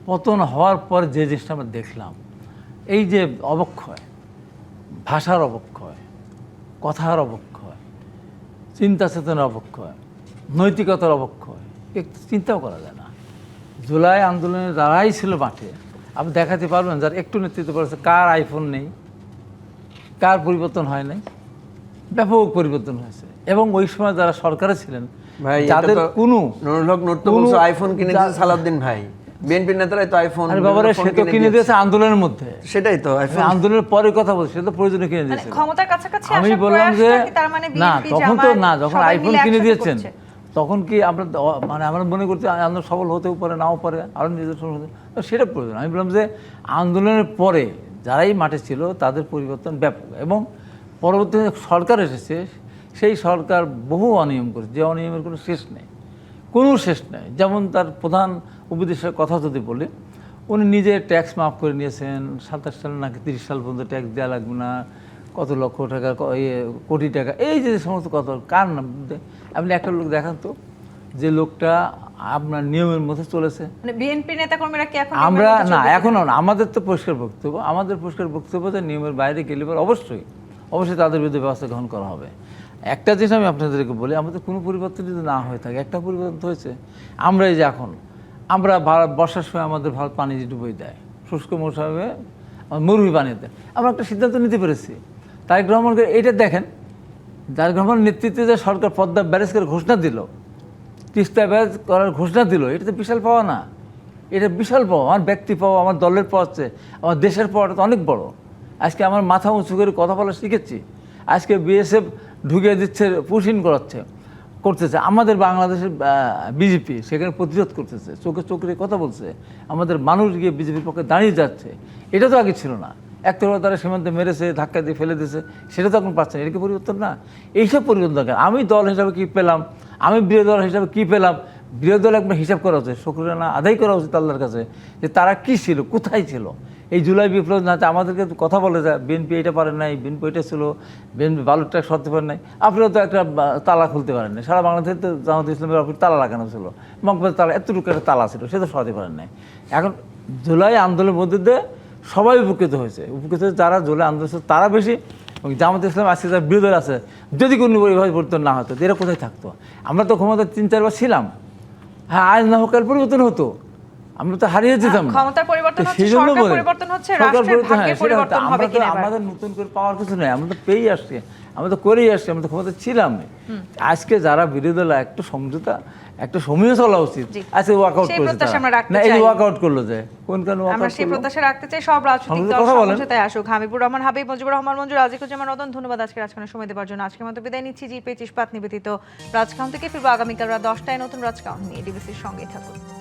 পতন হওয়ার পর যে জিনিসটা আমরা দেখলাম, এই যে অবক্ষয়, ভাষার অবক্ষয়, কথার অবক্ষয়, চিন্তা চেতনার অবক্ষয়, নৈতিকতার অবক্ষয়, একটু চিন্তাও করা যায় না। জুলাই আন্দোলনে যারাই ছিল মাঠে, আপনি দেখাতে পারবেন যার একটু নেতৃত্ব করেছে, কার আইফোন নেই, কার পরিবর্তন হয় নাই, ব্যাপক পরিবর্তন হয়েছে। এবং ওই সময় যারা সরকারে ছিলেন, যাদের কোনো আইফোন কিনে দিয়েছে সালাউদ্দিন ভাই, বিএনপি নেতারাই তো আইফোন, আরে বাবারে সে তো কিনে দিয়েছে আন্দোলনের মধ্যে। সেটাই তো আন্দোলনের পরে কথা বলছি, সে তো প্রয়োজনে কিনে দিয়েছে। ক্ষমতার কাছাকাছি আমি বললাম যে না, তখন তো না, যখন আইফোন কিনে দিয়েছেন তখন কি আমরা মানে আমরা মনে করছি আন্দোলন সফল হতেও পারে, নাও পারে, আরও নির্দেশন হতে, সেটা প্রয়োজন। আমি বললাম যে আন্দোলনের পরে যারাই মাঠে ছিল তাদের পরিবর্তন ব্যাপক, এবং পরবর্তী সরকার এসেছে, সেই সরকার বহু অনিয়ম করেছে, যে অনিয়মের কোনো শেষ নেই, কোনো শেষ নেই। যেমন তার প্রধান উপদেষ্টার কথা যদি বলি, উনি নিজে ট্যাক্স মাফ করে নিয়েছেন, 27 সাল নাকি 30 সাল পর্যন্ত ট্যাক্স দেওয়া লাগবে না, কত লক্ষ টাকা, কোটি টাকা, এই যে সমস্ত কথা, কার নাম আপনি একটা লোক দেখান তো যে লোকটা আপনার নিয়মের মধ্যে চলেছে। মানে বিএনপি নেতাকর্মীরা কি এখন আমরা নিয়মের মধ্যে না, চলতে এখনও না, আমাদের তো পরিষ্কার বক্তব্য, আমাদের পরিষ্কার বক্তব্য যে নিয়মের বাইরে গেলে পর অবশ্যই তাদের বিরুদ্ধে ব্যবস্থা গ্রহণ করা হবে। একটা জিনিস আমি আপনাদেরকে বলি, আমাদের কোনো পরিবর্তন যদি না হয়ে থাকে, একটা পরিবর্তন হয়েছে, আমরা এই যে এখন আমরা বর্ষার সময় আমাদের ভারত পানি যে ডুবই দেয়, শুষ্ক মৌসুমে মরুভূমি পানি দেয়, আমরা একটা সিদ্ধান্ত নিতে পেরেছি। তারেক রহমানকে এইটা দেখেন, তারেক রহমানের নেতৃত্বে যে সরকার পদ্মা ব্যারেজ করে ঘোষণা দিল, তিস্তা ব্যারেজ করার ঘোষণা দিল, এটা তো বিশাল পাওয়া না, এটা বিশাল পাওয়া। আমার ব্যক্তি পাওয়া, আমার দলের পাওয়া হচ্ছে, আমার দেশের পাওয়াটা তো অনেক বড়। আজকে আমার মাথা উঁচু করে কথা বলা শিখেছি। আজকে বিএসএফ ঢুকিয়ে দিচ্ছে, পুশিন করতেছে, আমাদের বাংলাদেশের বিজেপি সেখানে প্রতিরোধ করতেছে, চোখে চোখে কথা বলছে, আমাদের মানুষ গিয়ে বিজেপির পক্ষে দাঁড়িয়ে যাচ্ছে। এটা তো আগে ছিল না। একতরফা তারা সীমান্তে মেরেছে, ধাক্কা দিয়ে ফেলে দিয়েছে, সেটা তো এখন পাচ্ছে না। এটা কি পরিবর্তন না? এইসব পরিবর্তন দরকার। আমি দল হিসাবে কী পেলাম, আমি বিরোধী দল হিসাবে কী পেলাম, বিরোধী দল একবার হিসাব করা উচিত, শুকরানা আদায় করা উচিত আল্লাহর কাছে, যে তারা কী ছিল, কোথায় ছিল। এই জুলাই বিপ্লব না, আমাদেরকে কথা বলে যায় বিএনপি এটা পারেন নাই, বিএনপি এটা ছিল, বিএনপি বালুর ট্যাক্স সরতে পারেন নাই, আপনারা তো একটা তালা খুলতে পারেন নাই। সারা বাংলাদেশে তো জামাত ইসলামের অফিস তালা লাগানো ছিল, মগবাজার তালা এতটুকু একটা তালা ছিল, সে তো সরাতে পারেন নাই। এখন জুলাই আন্দোলনের মধ্যে দিয়ে সবাই উপকৃত হয়েছে, যারা জুলাই আন্দোলন তারা বেশি, এবং জামাত ইসলাম আজকে যারা বিরোধী আছে, যদি কোনো পরিবর্তন না হতো এরা কোথায় থাকতো? আমরা তো ক্ষমতা 3-4 বার ছিলাম, হ্যাঁ, আজ না হোক কাল পরিবর্তন হতো, আমরা তো হারিয়ে যেতাম না। ক্ষমতার পরিবর্তন হচ্ছে, সেই জন্য সরকার বলে পরিবর্তন হচ্ছে, সরকার রাষ্ট্রের পরিবর্তন, ভাগ্যের হ্যাঁ, সেটা পরিবর্তন হতো। হবে আমরা তো কিনা এবার? আমাদের নতুন করে পাওয়ার কিছু নেই, আমরা তো পেয়েই আসছি, আমরা তো করেই আসছি, আমরা তো ক্ষমতা ছিলাম। আজকে যারা বিরোধী দল একটু সমঝোতা, একটা সময় চলা উচিত। জি। আজকে ওয়ার্কআউট সেই করেছে প্রত্যাশা আমরা তারা। রাখতে না, এই চাই। ওয়ার্কআউট করলো যে কোন কারণে আমরা ওয়ার্কআউট সেই করলো? প্রত্যাশা রাখতে চাই, সব রাজনৈতিক দল কথা বলেন। সমঝোতায় আসুক। হাবিবুর রহমান হাবিব, মুজিবুর রহমান মঞ্জুর, আজিকুজ্জামান রতন, ধন্যবাদ আজকে রাজকাহনে সময় দেওয়ার জন্য। আজকের মতো বিদায় নিচ্ছি। জি পেচ ইস্পাত নিবেদিত রাজকাহন থেকে ফিরবো আগামীকাল রাত 10টায় নতুন রাজকাহন নিয়ে। ডিবিসির সঙ্গেই থাকুন।